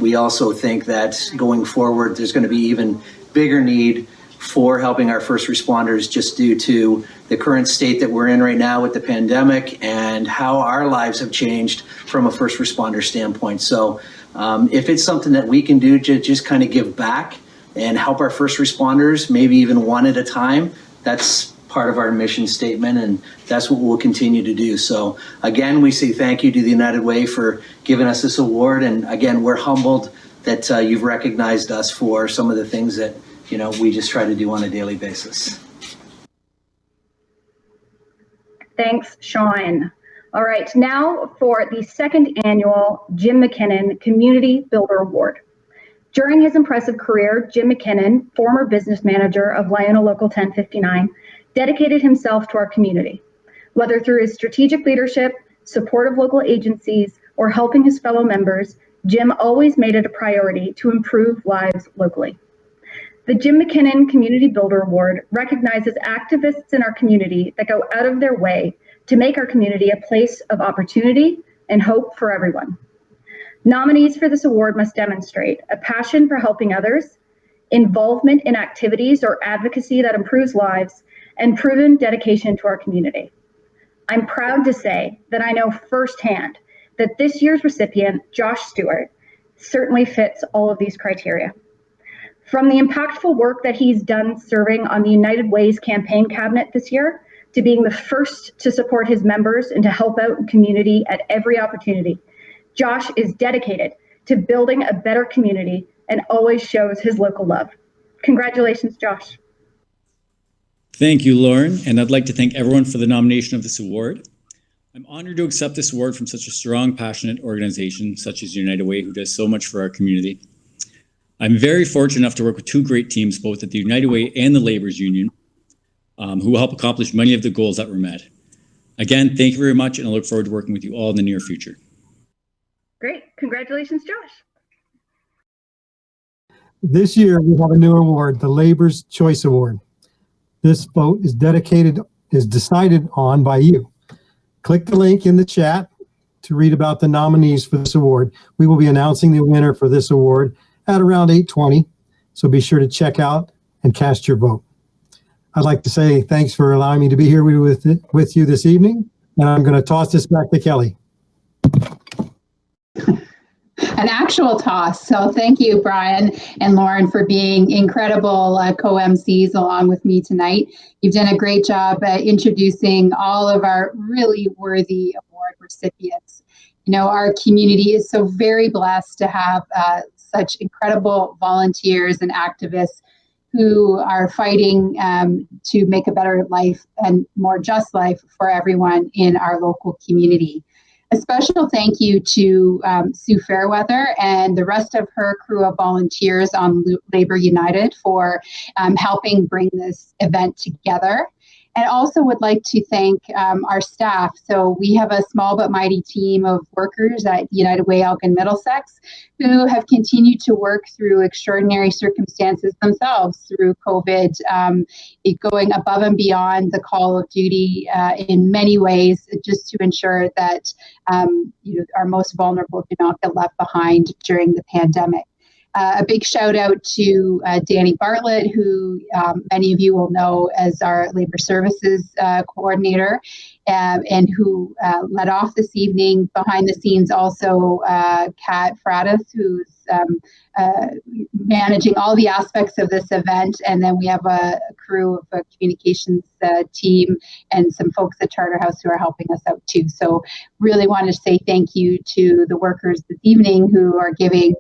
we also think that going forward there's going to be even bigger need for helping our first responders just due to the current state that we're in right now with the pandemic and how our lives have changed from a first responder standpoint. So if it's something that we can do to just kind of give back and help our first responders, maybe even one at a time, that's part of our mission statement, and that's what we'll continue to do. So again, we say thank you to the United Way for giving us this award, and again, we're humbled that you've recognized us for some of the things that we just try to do on a daily basis. Thanks, Sean. All right, now for the second annual Jim McKinnon Community Builder Award. During his impressive career, Jim McKinnon, former business manager of Liona Local 1059, dedicated himself to our community. Whether through his strategic leadership, support of local agencies, or helping his fellow members, Jim always made it a priority to improve lives locally. The Jim McKinnon Community Builder Award recognizes activists in our community that go out of their way to make our community a place of opportunity and hope for everyone. Nominees for this award must demonstrate a passion for helping others, involvement in activities or advocacy that improves lives, and proven dedication to our community. I'm proud to say that I know firsthand that this year's recipient, Josh Stewart, certainly fits all of these criteria. From the impactful work that he's done serving on the United Way's campaign cabinet this year, to being the first to support his members and to help out the community at every opportunity, Josh is dedicated to building a better community and always shows his local love. Congratulations, Josh. Thank you, Lauren, and I'd like to thank everyone for the nomination of this award. I'm honored to accept this award from such a strong, passionate organization such as United Way, who does so much for our community. I'm very fortunate enough to work with two great teams, both at the United Way and the Labour's Union, who will help accomplish many of the goals that were met. Again, thank you very much, and I look forward to working with you all in the near future. Great. Congratulations, Josh. This year, we have a new award, the Labour's Choice Award. This vote is decided on by you. Click the link in the chat to read about the nominees for this award. We will be announcing the winner for this award at around 8:20, so be sure to check out and cast your vote. I'd like to say thanks for allowing me to be here with you this evening, and I'm going to toss this back to Kelly. An actual toss. So thank you, Brian and Lauren, for being incredible co-MCs along with me tonight. You've done a great job introducing all of our really worthy award recipients. Our community is so very blessed to have such incredible volunteers and activists who are fighting to make a better life and more just life for everyone in our local community. A special thank you to Sue Fairweather and the rest of her crew of volunteers on Labour United for helping bring this event together. And also would like to thank our staff. So we have a small but mighty team of workers at United Way Elgin Middlesex who have continued to work through extraordinary circumstances themselves through COVID, going above and beyond the call of duty in many ways, just to ensure that our most vulnerable do not get left behind during the pandemic. A big shout out to Danny Bartlett, who many of you will know as our Labour Services Coordinator, and who led off this evening. Behind the scenes also Kat Fratis, who's managing all the aspects of this event. And then we have a crew of a communications team and some folks at Charterhouse who are helping us out too. So really want to say thank you to the workers this evening who are giving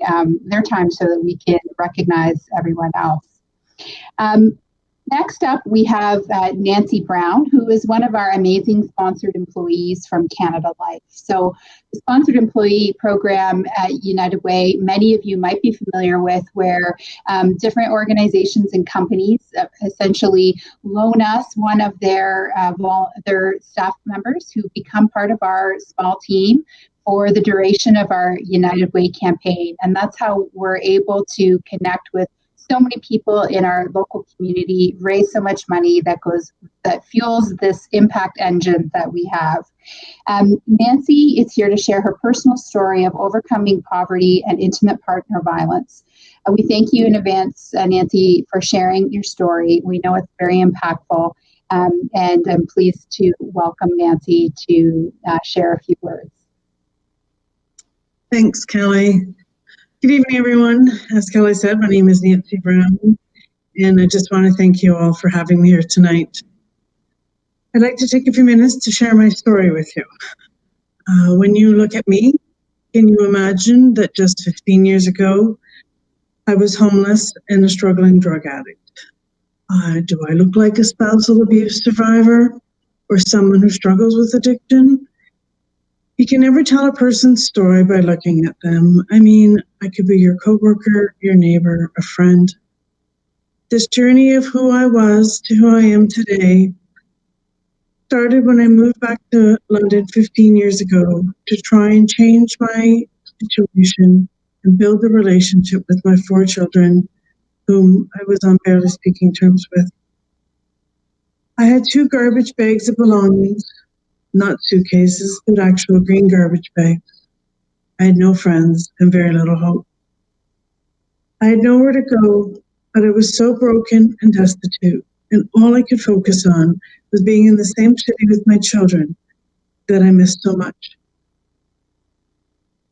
their time so that we can recognize everyone else. Next up, we have Nancy Brown, who is one of our amazing sponsored employees from Canada Life. So the sponsored employee program at United Way, many of you might be familiar with, where different organizations and companies essentially loan us one of their staff members who become part of our small team for the duration of our United Way campaign. And that's how we're able to connect with so many people in our local community, raise so much money that fuels this impact engine that we have. Nancy is here to share her personal story of overcoming poverty and intimate partner violence. We thank you in advance, Nancy, for sharing your story. We know it's very impactful, and I'm pleased to welcome Nancy to share a few words. Thanks, Kelly. Good evening, everyone. As Kelly said, my name is Nancy Brown, and I just want to thank you all for having me here tonight. I'd like to take a few minutes to share my story with you. When you look at me, can you imagine that just 15 years ago, I was homeless and a struggling drug addict? Do I look like a spousal abuse survivor or someone who struggles with addiction? You can never tell a person's story by looking at them. I mean, I could be your coworker, your neighbor, a friend. This journey of who I was to who I am today started when I moved back to London 15 years ago to try and change my situation and build a relationship with my 4 children, whom I was on barely speaking terms with. I had 2 garbage bags of belongings, not suitcases, but actual green garbage bags. I had no friends and very little hope. I had nowhere to go, but I was so broken and destitute, and all I could focus on was being in the same city with my children that I missed so much.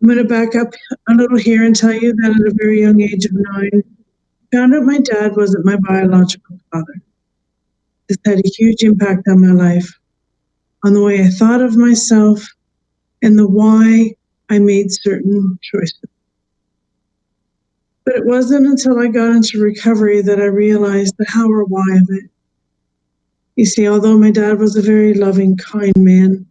I'm going to back up a little here and tell you that at a very young age of 9, I found out my dad wasn't my biological father. This had a huge impact on my life, on the way I thought of myself and the why I made certain choices. But it wasn't until I got into recovery that I realized the how or why of it. You see, although my dad was a very loving, kind man,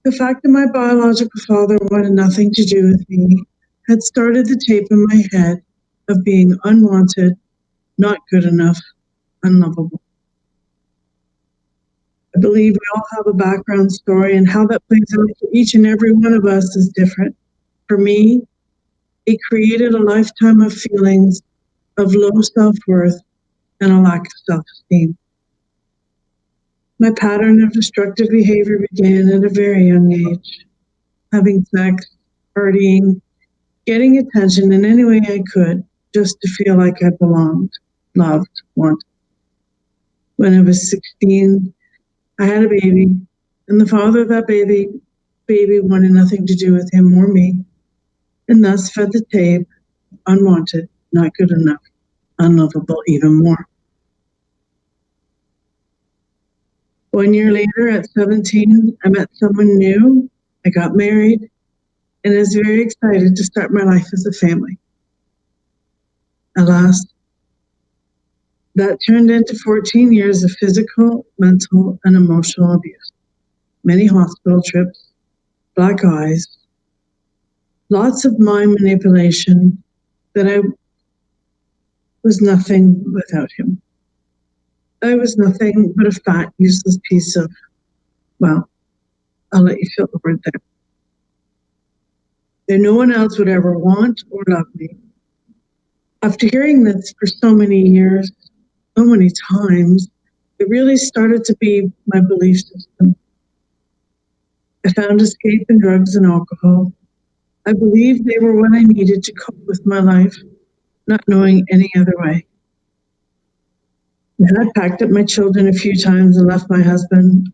the fact that my biological father wanted nothing to do with me had started the tape in my head of being unwanted, not good enough, unlovable. I believe we all have a background story, and how that plays out for each and every one of us is different. For me, it created a lifetime of feelings of low self-worth and a lack of self-esteem. My pattern of destructive behavior began at a very young age, having sex, partying, getting attention in any way I could just to feel like I belonged, loved, wanted. When I was 16, I had a baby, and the father of that baby wanted nothing to do with him or me, and thus fed the tape, unwanted, not good enough, unlovable even more. 1 year later, at 17, I met someone new, I got married, and I was very excited to start my life as a family. Alas, That turned into 14 years of physical, mental, and emotional abuse. Many hospital trips, black eyes, lots of mind manipulation that I was nothing without him. I was nothing but a fat, useless piece of, well, I'll let you feel the word there. That no one else would ever want or love me. After hearing this for so many years, so many times, it really started to be my belief system. I found escape in drugs and alcohol. I believed they were what I needed to cope with my life, not knowing any other way. I had packed up my children a few times and left my husband,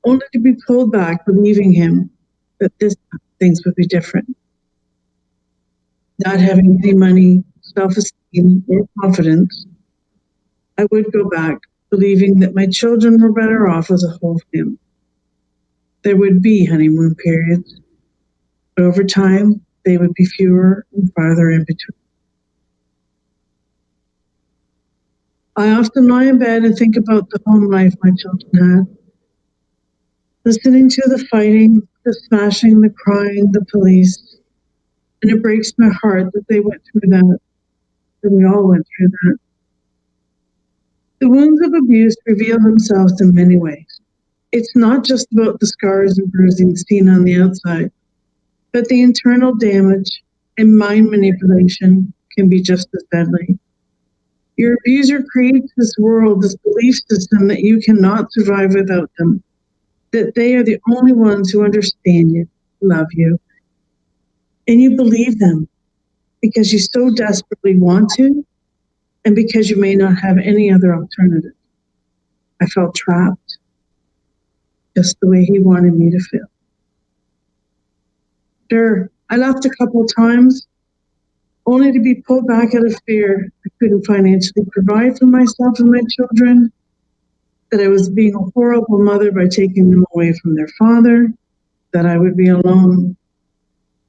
only to be pulled back, believing him that this time things would be different. Not having any money, self-esteem, or confidence, I would go back, believing that my children were better off as a whole family. There would be honeymoon periods, but over time, they would be fewer and farther in between. I often lie in bed and think about the home life my children had. Listening to the fighting, the smashing, the crying, the police, and it breaks my heart that they went through that we all went through that. The wounds of abuse reveal themselves in many ways. It's not just about the scars and bruising seen on the outside, but the internal damage and mind manipulation can be just as deadly. Your abuser creates this world, this belief system that you cannot survive without them, that they are the only ones who understand you, love you, and you believe them because you so desperately want to and because you may not have any other alternative. I felt trapped, just the way he wanted me to feel. Sure, I left a couple of times, only to be pulled back out of fear. I couldn't financially provide for myself and my children, that I was being a horrible mother by taking them away from their father, that I would be alone.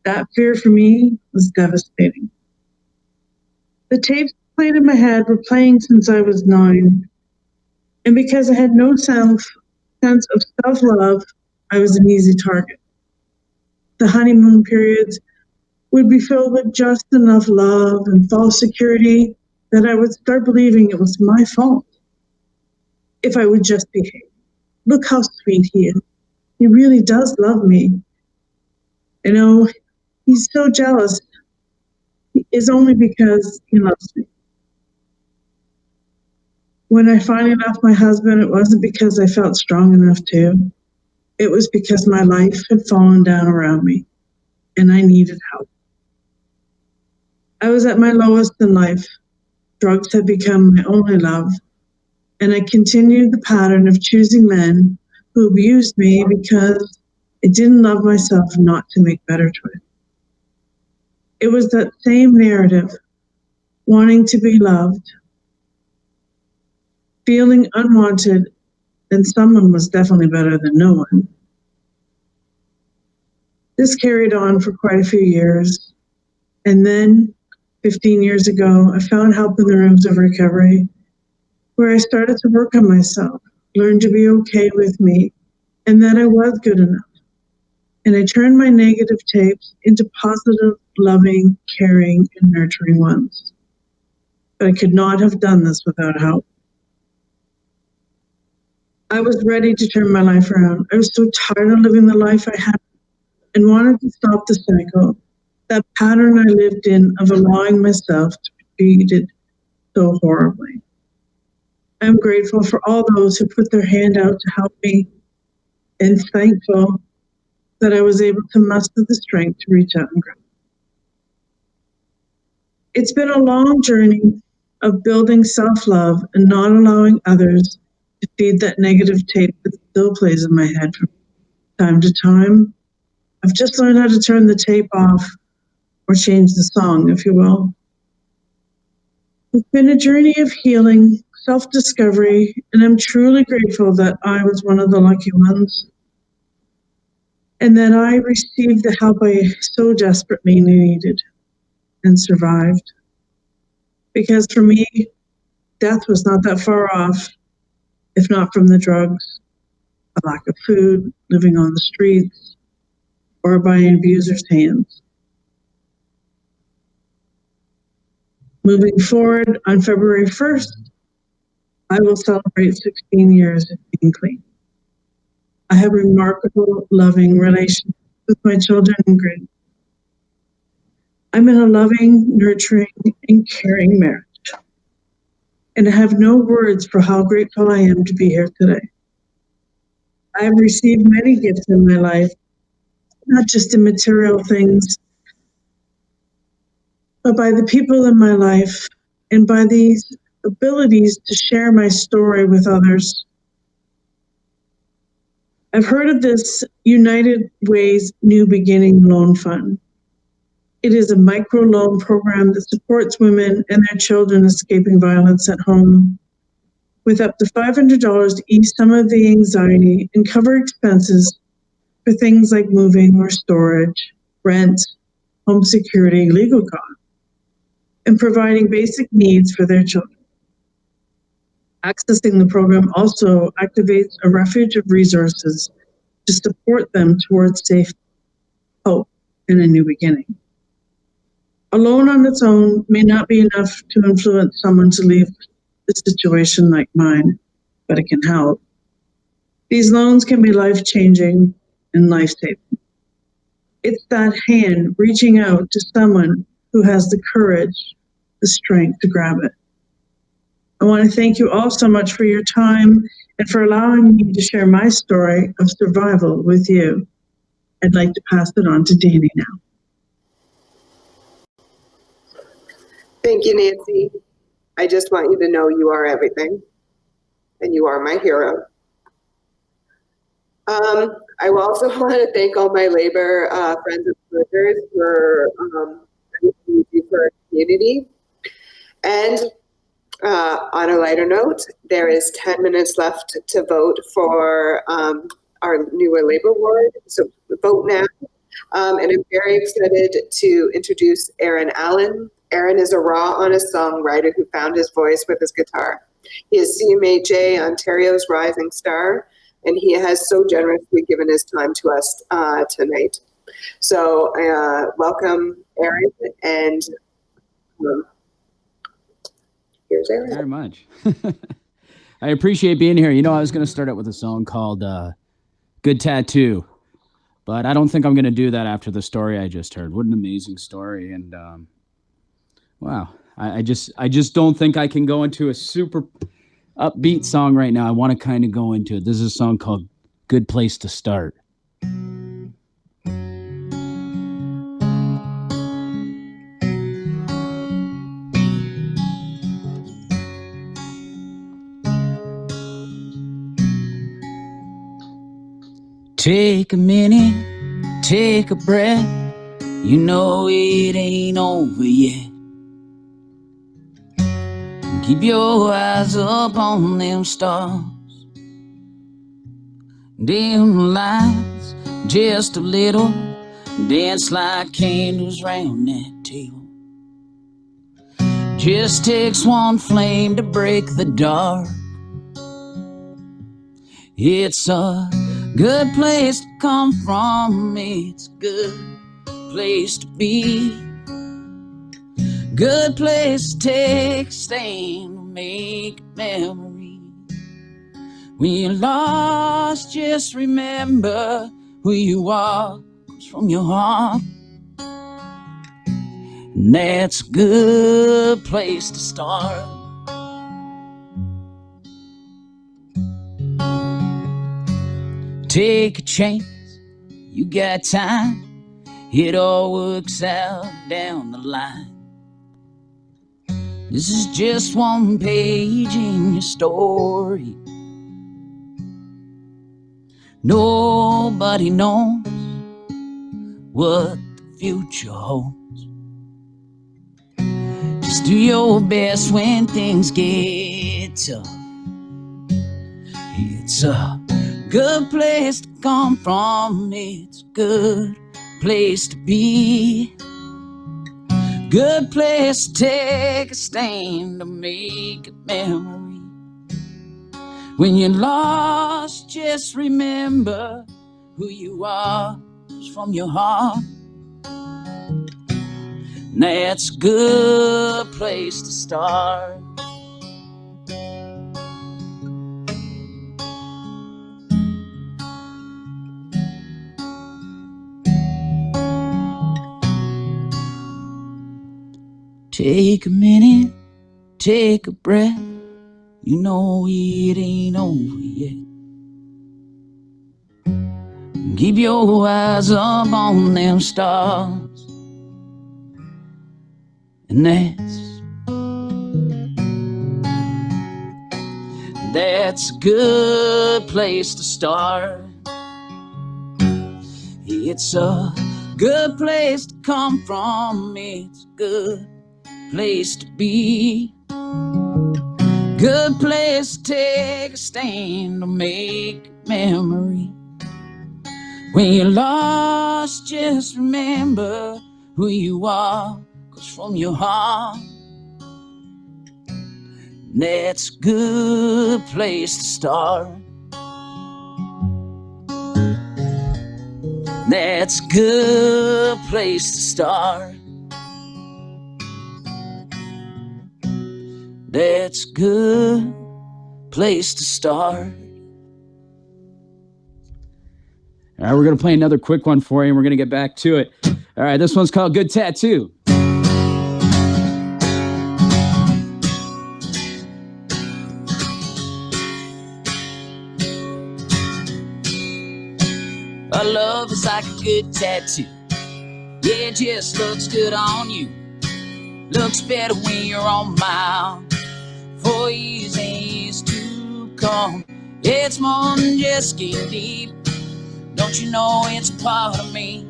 That fear for me was devastating. The tapes played in my head were playing since I was 9. And because I had no sense of self-love, I was an easy target. The honeymoon periods would be filled with just enough love and false security that I would start believing it was my fault if I would just behave. Look how sweet he is. He really does love me. You know, he's so jealous. It's only because he loves me. When I finally left my husband, it wasn't because I felt strong enough to. It was because my life had fallen down around me and I needed help. I was at my lowest in life. Drugs had become my only love, and I continued the pattern of choosing men who abused me because I didn't love myself not to make better choices. It was that same narrative, wanting to be loved, feeling unwanted, and someone was definitely better than no one. This carried on for quite a few years, and then 15 years ago, I found help in the rooms of recovery, where I started to work on myself, learn to be okay with me, and that I was good enough. And I turned my negative tapes into positive, loving, caring, and nurturing ones. But I could not have done this without help. I was ready to turn my life around. I was so tired of living the life I had and wanted to stop the cycle, that pattern I lived in of allowing myself to be treated so horribly. I'm grateful for all those who put their hand out to help me, and thankful that I was able to muster the strength to reach out and grow. It's been a long journey of building self-love and not allowing others to feed that negative tape that still plays in my head from time to time. I've just learned how to turn the tape off, or change the song, if you will. It's been a journey of healing, self-discovery, and I'm truly grateful that I was one of the lucky ones, and that I received the help I so desperately needed and survived. Because for me, death was not that far off, if not from the drugs, a lack of food, living on the streets, or by an abuser's hands. Moving forward, on February 1st, I will celebrate 16 years of being clean. I have a remarkable, loving relationship with my children and grandchildren. I'm in a loving, nurturing, and caring marriage. And I have no words for how grateful I am to be here today. I have received many gifts in my life, not just in material things, but by the people in my life and by these abilities to share my story with others. I've heard of this United Way's New Beginning Loan Fund. It is a microloan program that supports women and their children escaping violence at home, with up to $500 to ease some of the anxiety and cover expenses for things like moving or storage, rent, home security, legal costs, and providing basic needs for their children. Accessing the program also activates a refuge of resources to support them towards safe hope and a new beginning. A loan on its own may not be enough to influence someone to leave a situation like mine, but it can help. These loans can be life-changing and life-saving. It's that hand reaching out to someone who has the courage, the strength to grab it. I want to thank you all so much for your time and for allowing me to share my story of survival with you. I'd like to pass it on to Danny now. Thank you, Nancy. I just want you to know you are everything, and you are my hero. I also want to thank all my labor friends and partners for everything you do for our community. And on a lighter note, there is 10 minutes left to vote for our newer labor award, so vote now. And I'm very excited to introduce Aaron Allen. Aaron is a raw, honest songwriter who found his voice with his guitar. He is CMHA Ontario's Rising Star, and he has so generously given his time to us tonight. So welcome, Aaron, and here's Aaron. Very much. I appreciate being here. You know, I was going to start out with a song called Good Tattoo, but I don't think I'm going to do that after the story I just heard. What an amazing story. And wow, I just don't think I can go into a super upbeat song right now. I want to kind of go into it. This is a song called Good Place to Start. Take a minute, take a breath. You know it ain't over yet. Keep your eyes up on them stars. Dim the lights just a little. Dance like candles round that table. Just takes one flame to break the dark. It's a good place to come from. It's a good place to be. Good place to take a stand to make a memory. When you're lost, just remember who you are comes from your heart. And that's a good place to start. Take a chance, you got time. It all works out down the line. This is just one page in your story. Nobody knows what the future holds. Just do your best when things get tough. It's a good place to come from. It's a good place to be. good place to take a stand to make a memory. When you're lost, just remember who you are from your heart. That's a good place to start. Take a minute, take a breath. You know it ain't over yet. Keep your eyes up on them stars. And that's a good place to start. It's a good place to come from. It's a good place to be. Good place to take a stand to make a memory. When you're lost, just remember who you are, 'cause from your heart, that's a good place to start. That's a good place to start. That's a good place to start. All right, we're going to play another quick one for you, and we're going to get back to it. All right, this one's called Good Tattoo. Our love is like a good tattoo. Yeah, it just looks good on you. Looks better when you're on mine. For years and years to come. It's more than just skin deep. Don't you know it's a part of me?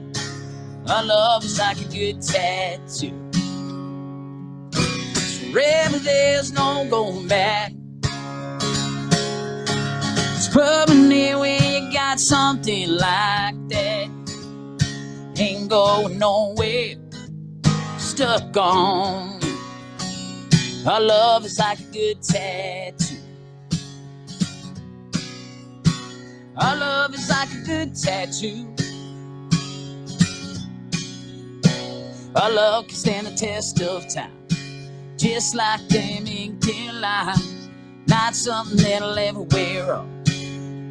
Our love is like a good tattoo. Forever there's no going back. It's permanent when you got something like that. Ain't going nowhere. Stuck on you. Our love is like a good tattoo. Our love is like a good tattoo. Our love can stand the test of time. Just like them LinkedIn lines. Not something that'll ever wear off.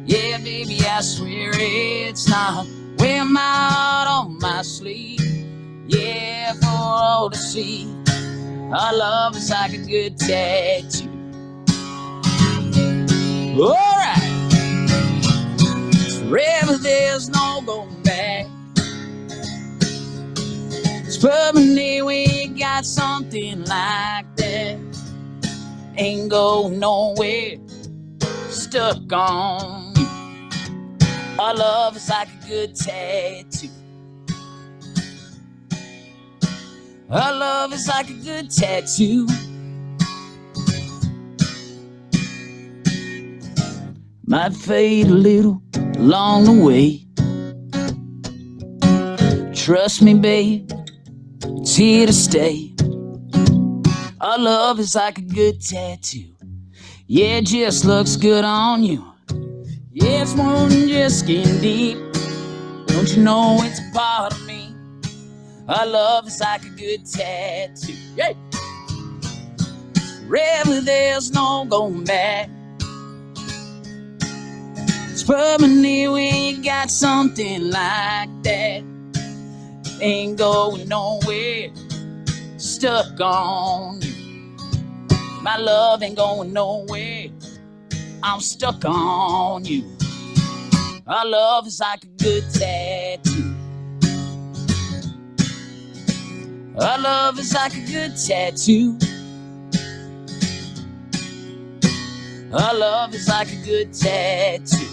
Yeah, baby, I swear it's not. Wear my heart on my sleeve. Yeah, for all to see. Our love is like a good tattoo. Alright. Forever there's no going back. It's permanent when you got something like that. Ain't going nowhere. Stuck on you. Our love is like a good tattoo. Our love is like a good tattoo. Might fade a little along the way. Trust me, babe, it's here to stay. Our love is like a good tattoo. Yeah, it just looks good on you. Yeah, it's more than just skin deep. Don't you know it's a part of me? Our love is like a good tattoo. Yeah. Forever there's no going back. It's permanent when you got something like that. Ain't going nowhere. Stuck on you. My love ain't going nowhere. I'm stuck on you. Our love is like a good tattoo. Our love is like a good tattoo. Our love is like a good tattoo.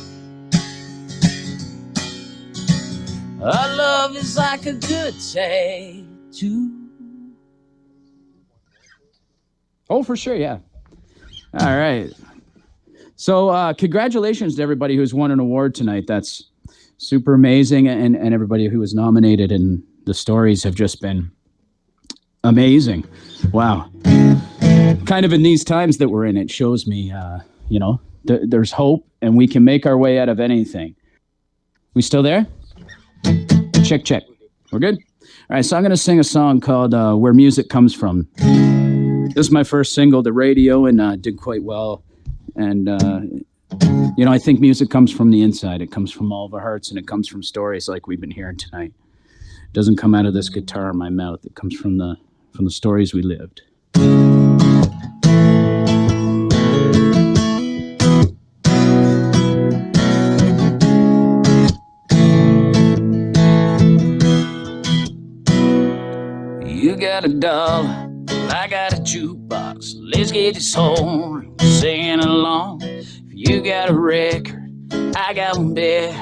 Our love is like a good tattoo. Oh, for sure, yeah. All right. So congratulations to everybody who's won an award tonight. That's super amazing. And everybody who was nominated, and the stories have just been Amazing. Wow. Kind of in these times that we're in, it shows me, there's hope and we can make our way out of anything. We still there? Check, check. We're good? All right, so I'm going to sing a song called Where Music Comes From. This is my first single to radio and did quite well. And, I think music comes from the inside. It comes from all of our hearts and it comes from stories like we've been hearing tonight. It doesn't come out of this guitar in my mouth. It comes from the stories we lived. You got a dollar, I got a jukebox. Let's get this whole singing along. If you got a record, I got one better.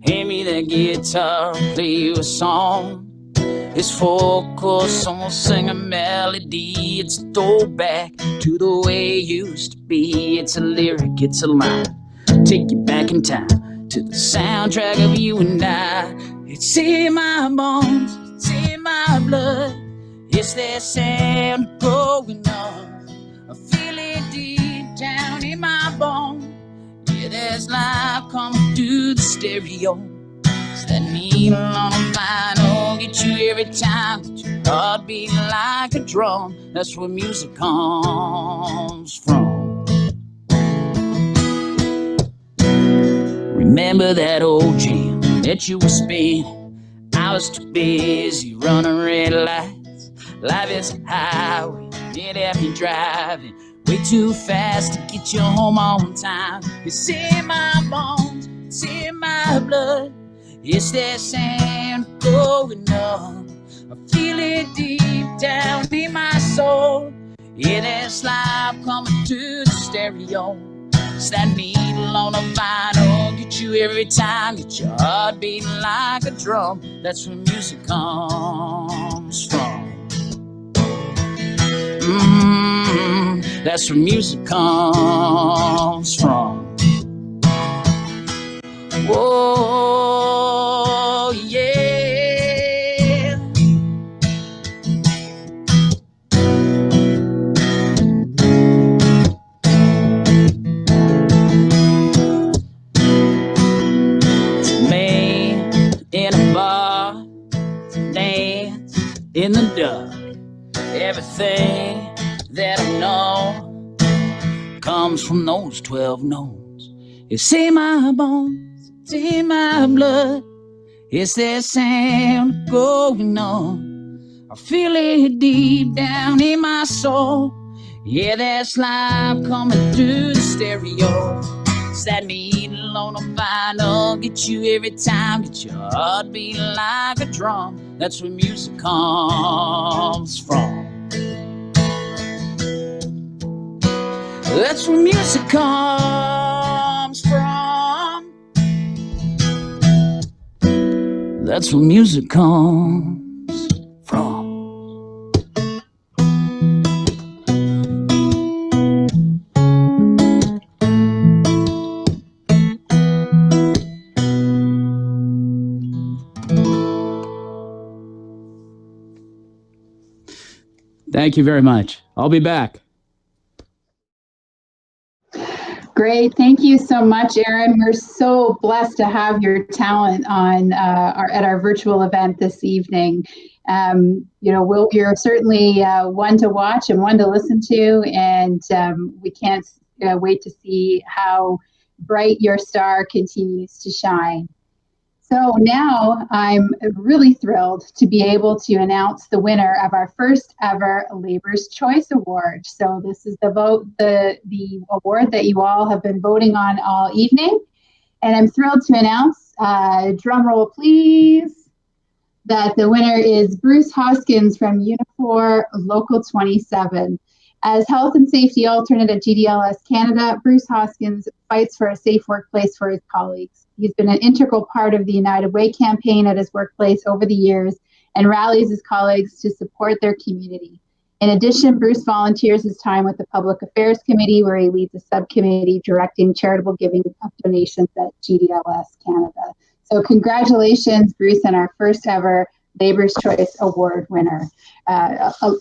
Hand me that guitar, play you a song. It's folk or someone sing a melody. It's a throwback to the way it used to be. It's a lyric, it's a line. Take you back in time to the soundtrack of you and I. It's in my bones, it's in my blood. It's that sound going on. I feel it deep down in my bones. Yeah, there's life coming through the stereo. It's that needle on a vinyl, get you every time. Get your heart beating like a drum. That's where music comes from. Remember that old jam that you were spinning? I was too busy running red lights. Life is a highway, it had me driving way too fast to get you home on time. It's in my bones, it's in my blood. It's that sound going on. I feel it deep down in my soul. Yeah, there's life coming through the stereo. It's that needle on a vinyl, get you every time. Get your heart beating like a drum. That's where music comes from. That's where music comes from. Whoa, yeah. It's a man in a bar, dance in the dark. Everything that I know comes from those 12 notes. It's in my bones, it's in my blood. It's that sound going on. I feel it deep down in my soul. Yeah, that's life coming through the stereo. It's that needle on a vinyl, get you every time. Get your heart beating like a drum. That's where music comes from. That's where music comes from. That's where music comes from. Thank you very much. I'll be back. Great. Thank you so much, Aaron. We're so blessed to have your talent on at our virtual event this evening. You're certainly one to watch and one to listen to, and we can't wait to see how bright your star continues to shine. So now I'm really thrilled to be able to announce the winner of our first ever Labor's Choice Award. So this is the award that you all have been voting on all evening. And I'm thrilled to announce, drum roll please, that the winner is Bruce Hoskins from Unifor Local 27. As health and safety alternate at GDLS Canada, Bruce Hoskins fights for a safe workplace for his colleagues. He's been an integral part of the United Way campaign at his workplace over the years and rallies his colleagues to support their community. In addition, Bruce volunteers his time with the Public Affairs Committee, where he leads a subcommittee directing charitable giving of donations at GDLS Canada. So congratulations, Bruce, on our first ever Labor's Choice Award winner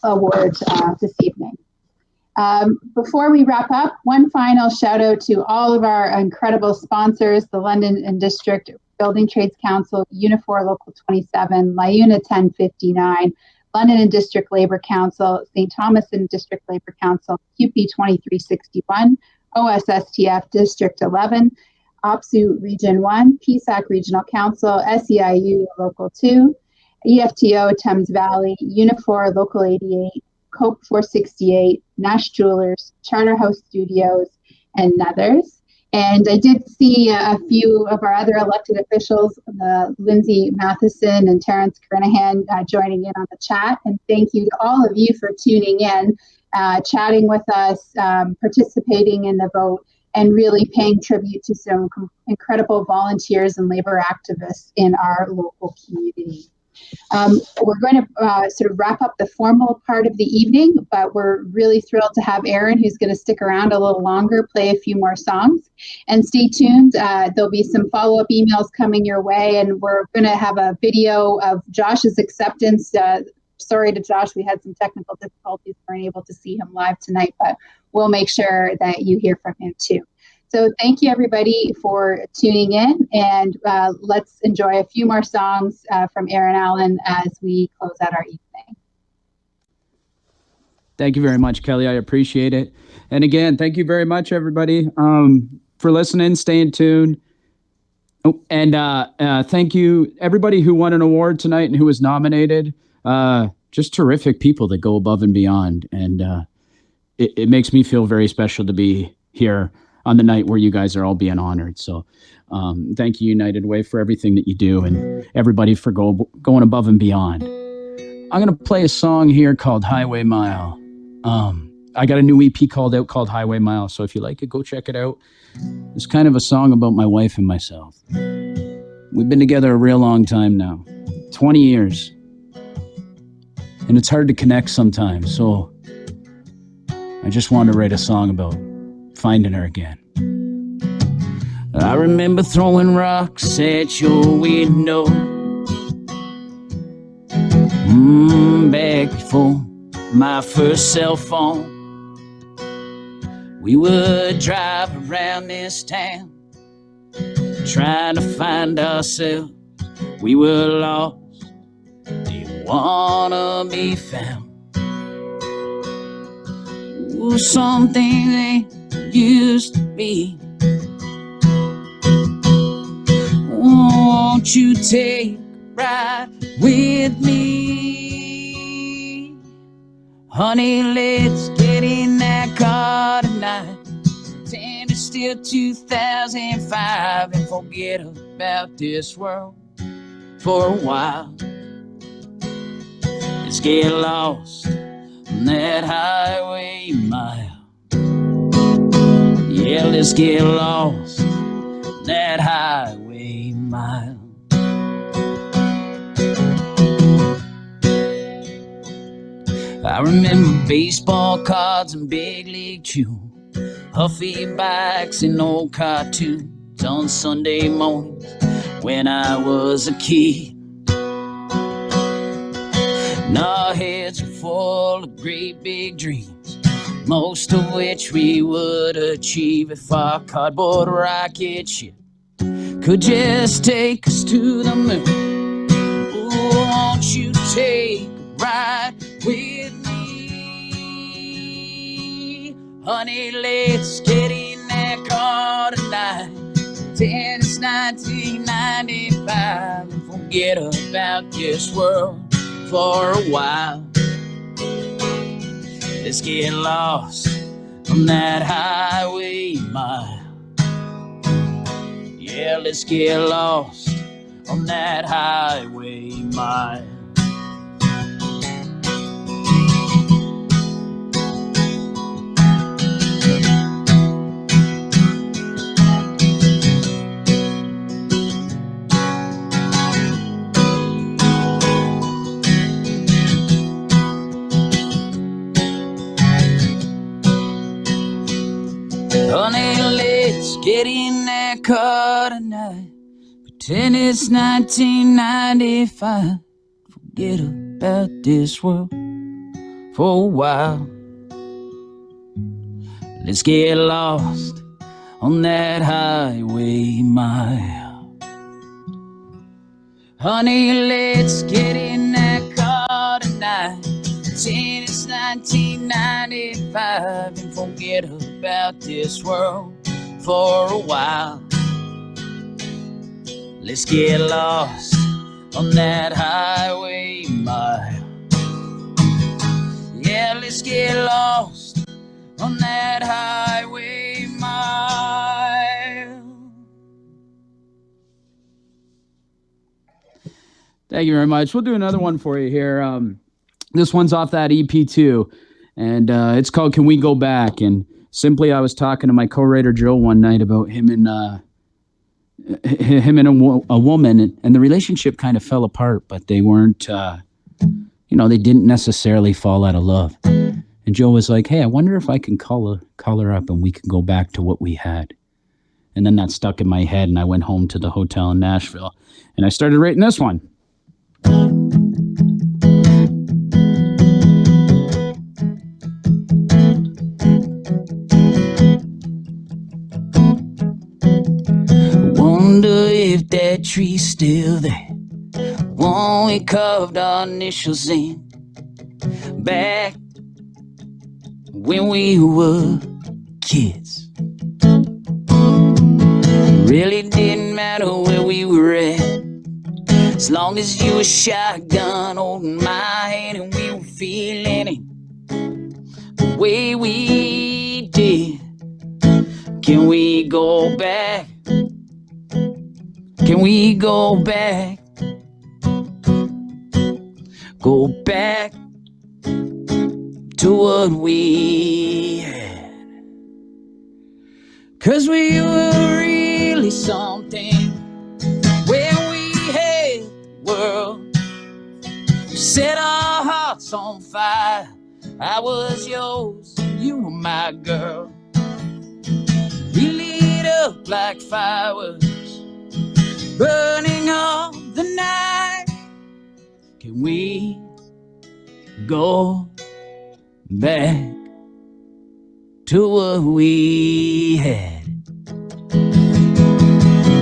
award this evening. Before we wrap up, one final shout out to all of our incredible sponsors, the London and District Building Trades Council, Unifor Local 27, LIUNA 1059, London and District Labour Council, St. Thomas and District Labour Council, QP 2361, OSSTF District 11, OPSU Region 1, PSAC Regional Council, SEIU Local 2, EFTO Thames Valley, Unifor Local 88, Cope 468, Nash Jewelers, Charterhouse Studios, and others. And I did see a few of our other elected officials, Lindsay Matheson and Terrence Kernahan, joining in on the chat. And thank you to all of you for tuning in, chatting with us, participating in the vote, and really paying tribute to some incredible volunteers and labor activists in our local community. We're going to sort of wrap up the formal part of the evening, but we're really thrilled to have Aaron, who's going to stick around a little longer, play a few more songs. And stay tuned. There'll be some follow-up emails coming your way, and we're going to have a video of Josh's acceptance. Sorry to Josh, we had some technical difficulties. We weren't able to see him live tonight, but we'll make sure that you hear from him too. So thank you, everybody, for tuning in, and let's enjoy a few more songs from Aaron Allen as we close out our evening. Thank you very much, Kelly. I appreciate it. And again, thank you very much, everybody, for listening, staying tuned. Oh, and thank you, everybody who won an award tonight and who was nominated. Just terrific people that go above and beyond. And it makes me feel very special to be here on the night where you guys are all being honored. So thank you, United Way, for everything that you do, and everybody for going above and beyond. I'm going to play a song here called Highway Mile. I got a new EP called Highway Mile, so if you like it, go check it out. It's kind of a song about my wife and myself. We've been together a real long time now, 20 years. And it's hard to connect sometimes, so I just wanted to write a song about finding her again. I remember throwing rocks at your window back before my first cell phone. We would drive around this town trying to find ourselves. We were lost, didn't wanna be found. Ooh, something they used to be. Won't you take a ride with me? Honey, let's get in that car tonight. Pretend it's still 2005 and forget about this world for a while. Let's get lost on that highway mile. Yeah, let's get lost on that highway mile. I remember baseball cards and big league chew, huffy bikes and old cartoons on Sunday mornings when I was a kid. And our heads were full of great big dreams, most of which we would achieve if our cardboard rocket ship could just take us to the moon. Oh, won't you take a ride with me? Honey, let's get in that car tonight. Pretend it's 1995 and forget about this world for a while. Let's get lost on that highway mile. Yeah, let's get lost on that highway mile. Honey, let's get in that car tonight. Pretend it's 1995. forget about this world for a while. Let's get lost on that highway mile. Honey, let's get in that car tonight. Pretend it's 1995 and forget about this world for a while. Let's get lost on that highway mile. Yeah, let's get lost on that highway mile. Thank you very much. We'll do another one for you here. This one's off that EP2, and it's called Can We Go Back? And simply, I was talking to my co-writer Joe one night about him and a woman, and the relationship kind of fell apart, but they weren't, they didn't necessarily fall out of love. And Joe was like, hey, I wonder if I can call her up and we can go back to what we had. And then that stuck in my head, and I went home to the hotel in Nashville, and I started writing this one. Wonder if that tree's still there, one we carved our initials in, back when we were kids. Really didn't matter where we were at, as long as you were shotgun holding my hand and we were feeling it the way we did. Can we go back? Can we go back? Go back to what we had. 'Cause we were really something when we had the world. We set our hearts on fire. I was yours, you were my girl. We lit up like fireworks, burning all the night. Can we go back to what we had?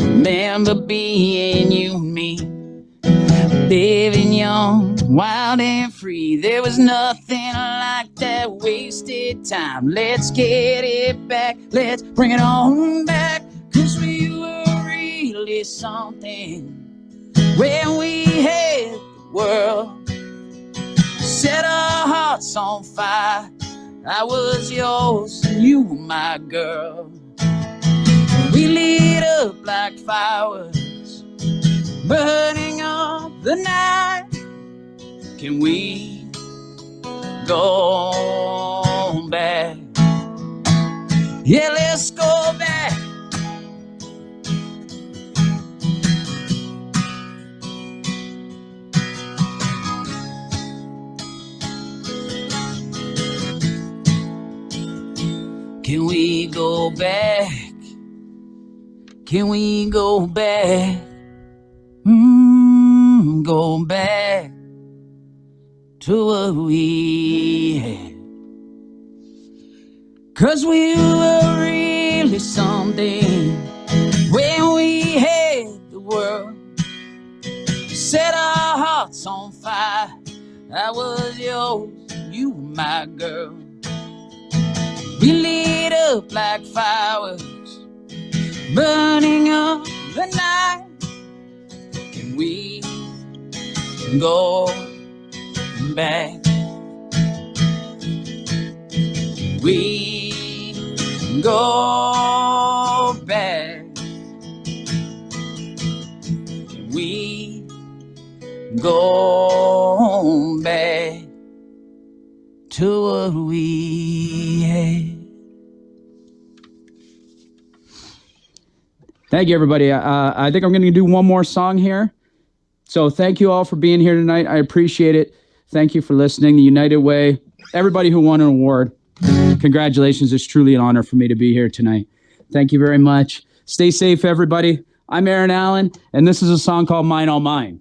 Remember being you and me, living young, wild and free. There was nothing like that wasted time. Let's get it back, let's bring it on back. 'Cause we were really something when we had the world. Set our hearts on fire. I was yours, you were my girl. We lit up like fireworks, burning up the night. Can we go back? Yeah, let's go back. Can we go back? Can we go back? Go back to what we had. 'Cause we were really something when we had the world. Set our hearts on fire. I was yours, you were my girl. We lit up like fireworks, burning up the night. Can we go back? We go back. Can we go back to what we had? Thank you, everybody. I think I'm going to do one more song here. So thank you all for being here tonight. I appreciate it. Thank you for listening. The United Way, everybody who won an award, congratulations. It's truly an honor for me to be here tonight. Thank you very much. Stay safe, everybody. I'm Aaron Allen, and this is a song called Mine All Mine.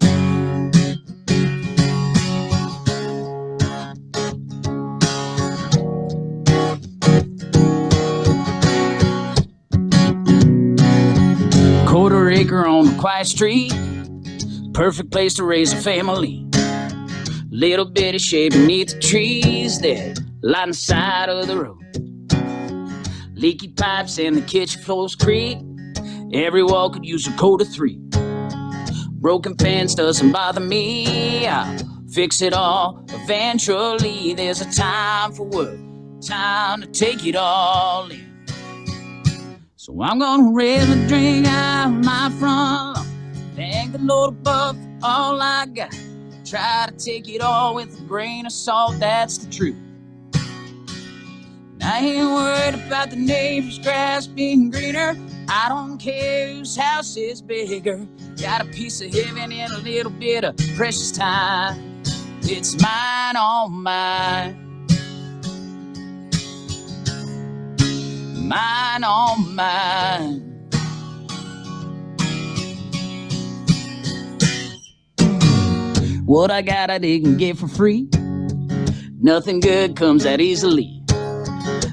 acre on the quiet street. Perfect place to raise a family. Little bitty shade beneath the trees that line the side of the road. Leaky pipes and the kitchen floors creak. Every wall could use a coat of 3. Broken fence doesn't bother me. I'll fix it all eventually. There's a time for work, time to take it all in. So I'm gonna raise a drink out of my front lawn. Thank the Lord above for all I got. Try to take it all with a grain of salt, that's the truth. I ain't worried about the neighbor's grass being greener. I don't care whose house is bigger. Got a piece of heaven and a little bit of precious time. It's mine, all mine. Mine, all mine. What I got I didn't get for free. Nothing good comes that easily.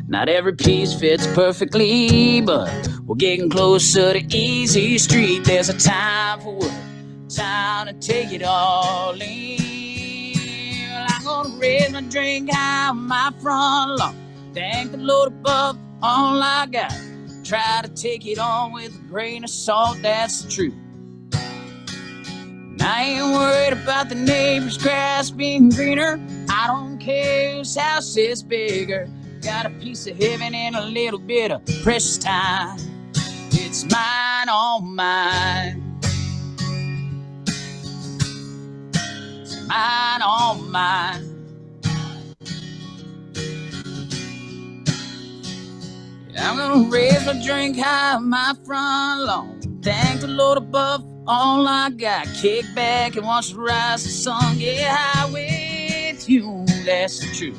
Not every piece fits perfectly, but we're getting closer to easy street. There's a time for work, time to take it all in. Well, I'm gonna raise my drink out of my front lawn. Thank the Lord above for all I got. Try to take it on with a grain of salt, that's the truth. I ain't worried about the neighbor's grass being greener. I don't care whose house is bigger. Got a piece of heaven and a little bit of precious time. It's mine, all mine. It's mine, all mine. I'm gonna raise my drink high on my front lawn. Thank the Lord above for all I got. Kick back and watch the rise of the sun. Get high with you, that's the truth.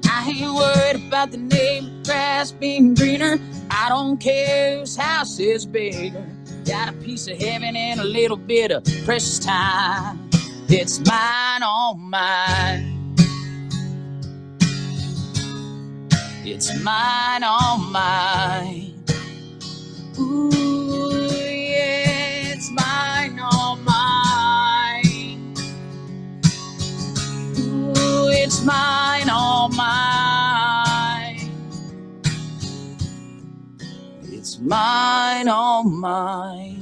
I ain't worried about the neighbor grass being greener. I don't care whose house is bigger. Got a piece of heaven and a little bit of precious time. It's mine, all mine. It's mine, all mine. Ooh, yeah, it's mine, all mine. Ooh, it's mine, all mine. It's mine, all mine.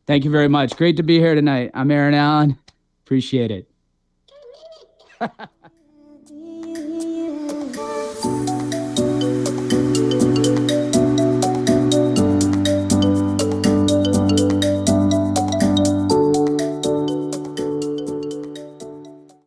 Thank you very much. Great to be here tonight. I'm Aaron Allen. Appreciate it.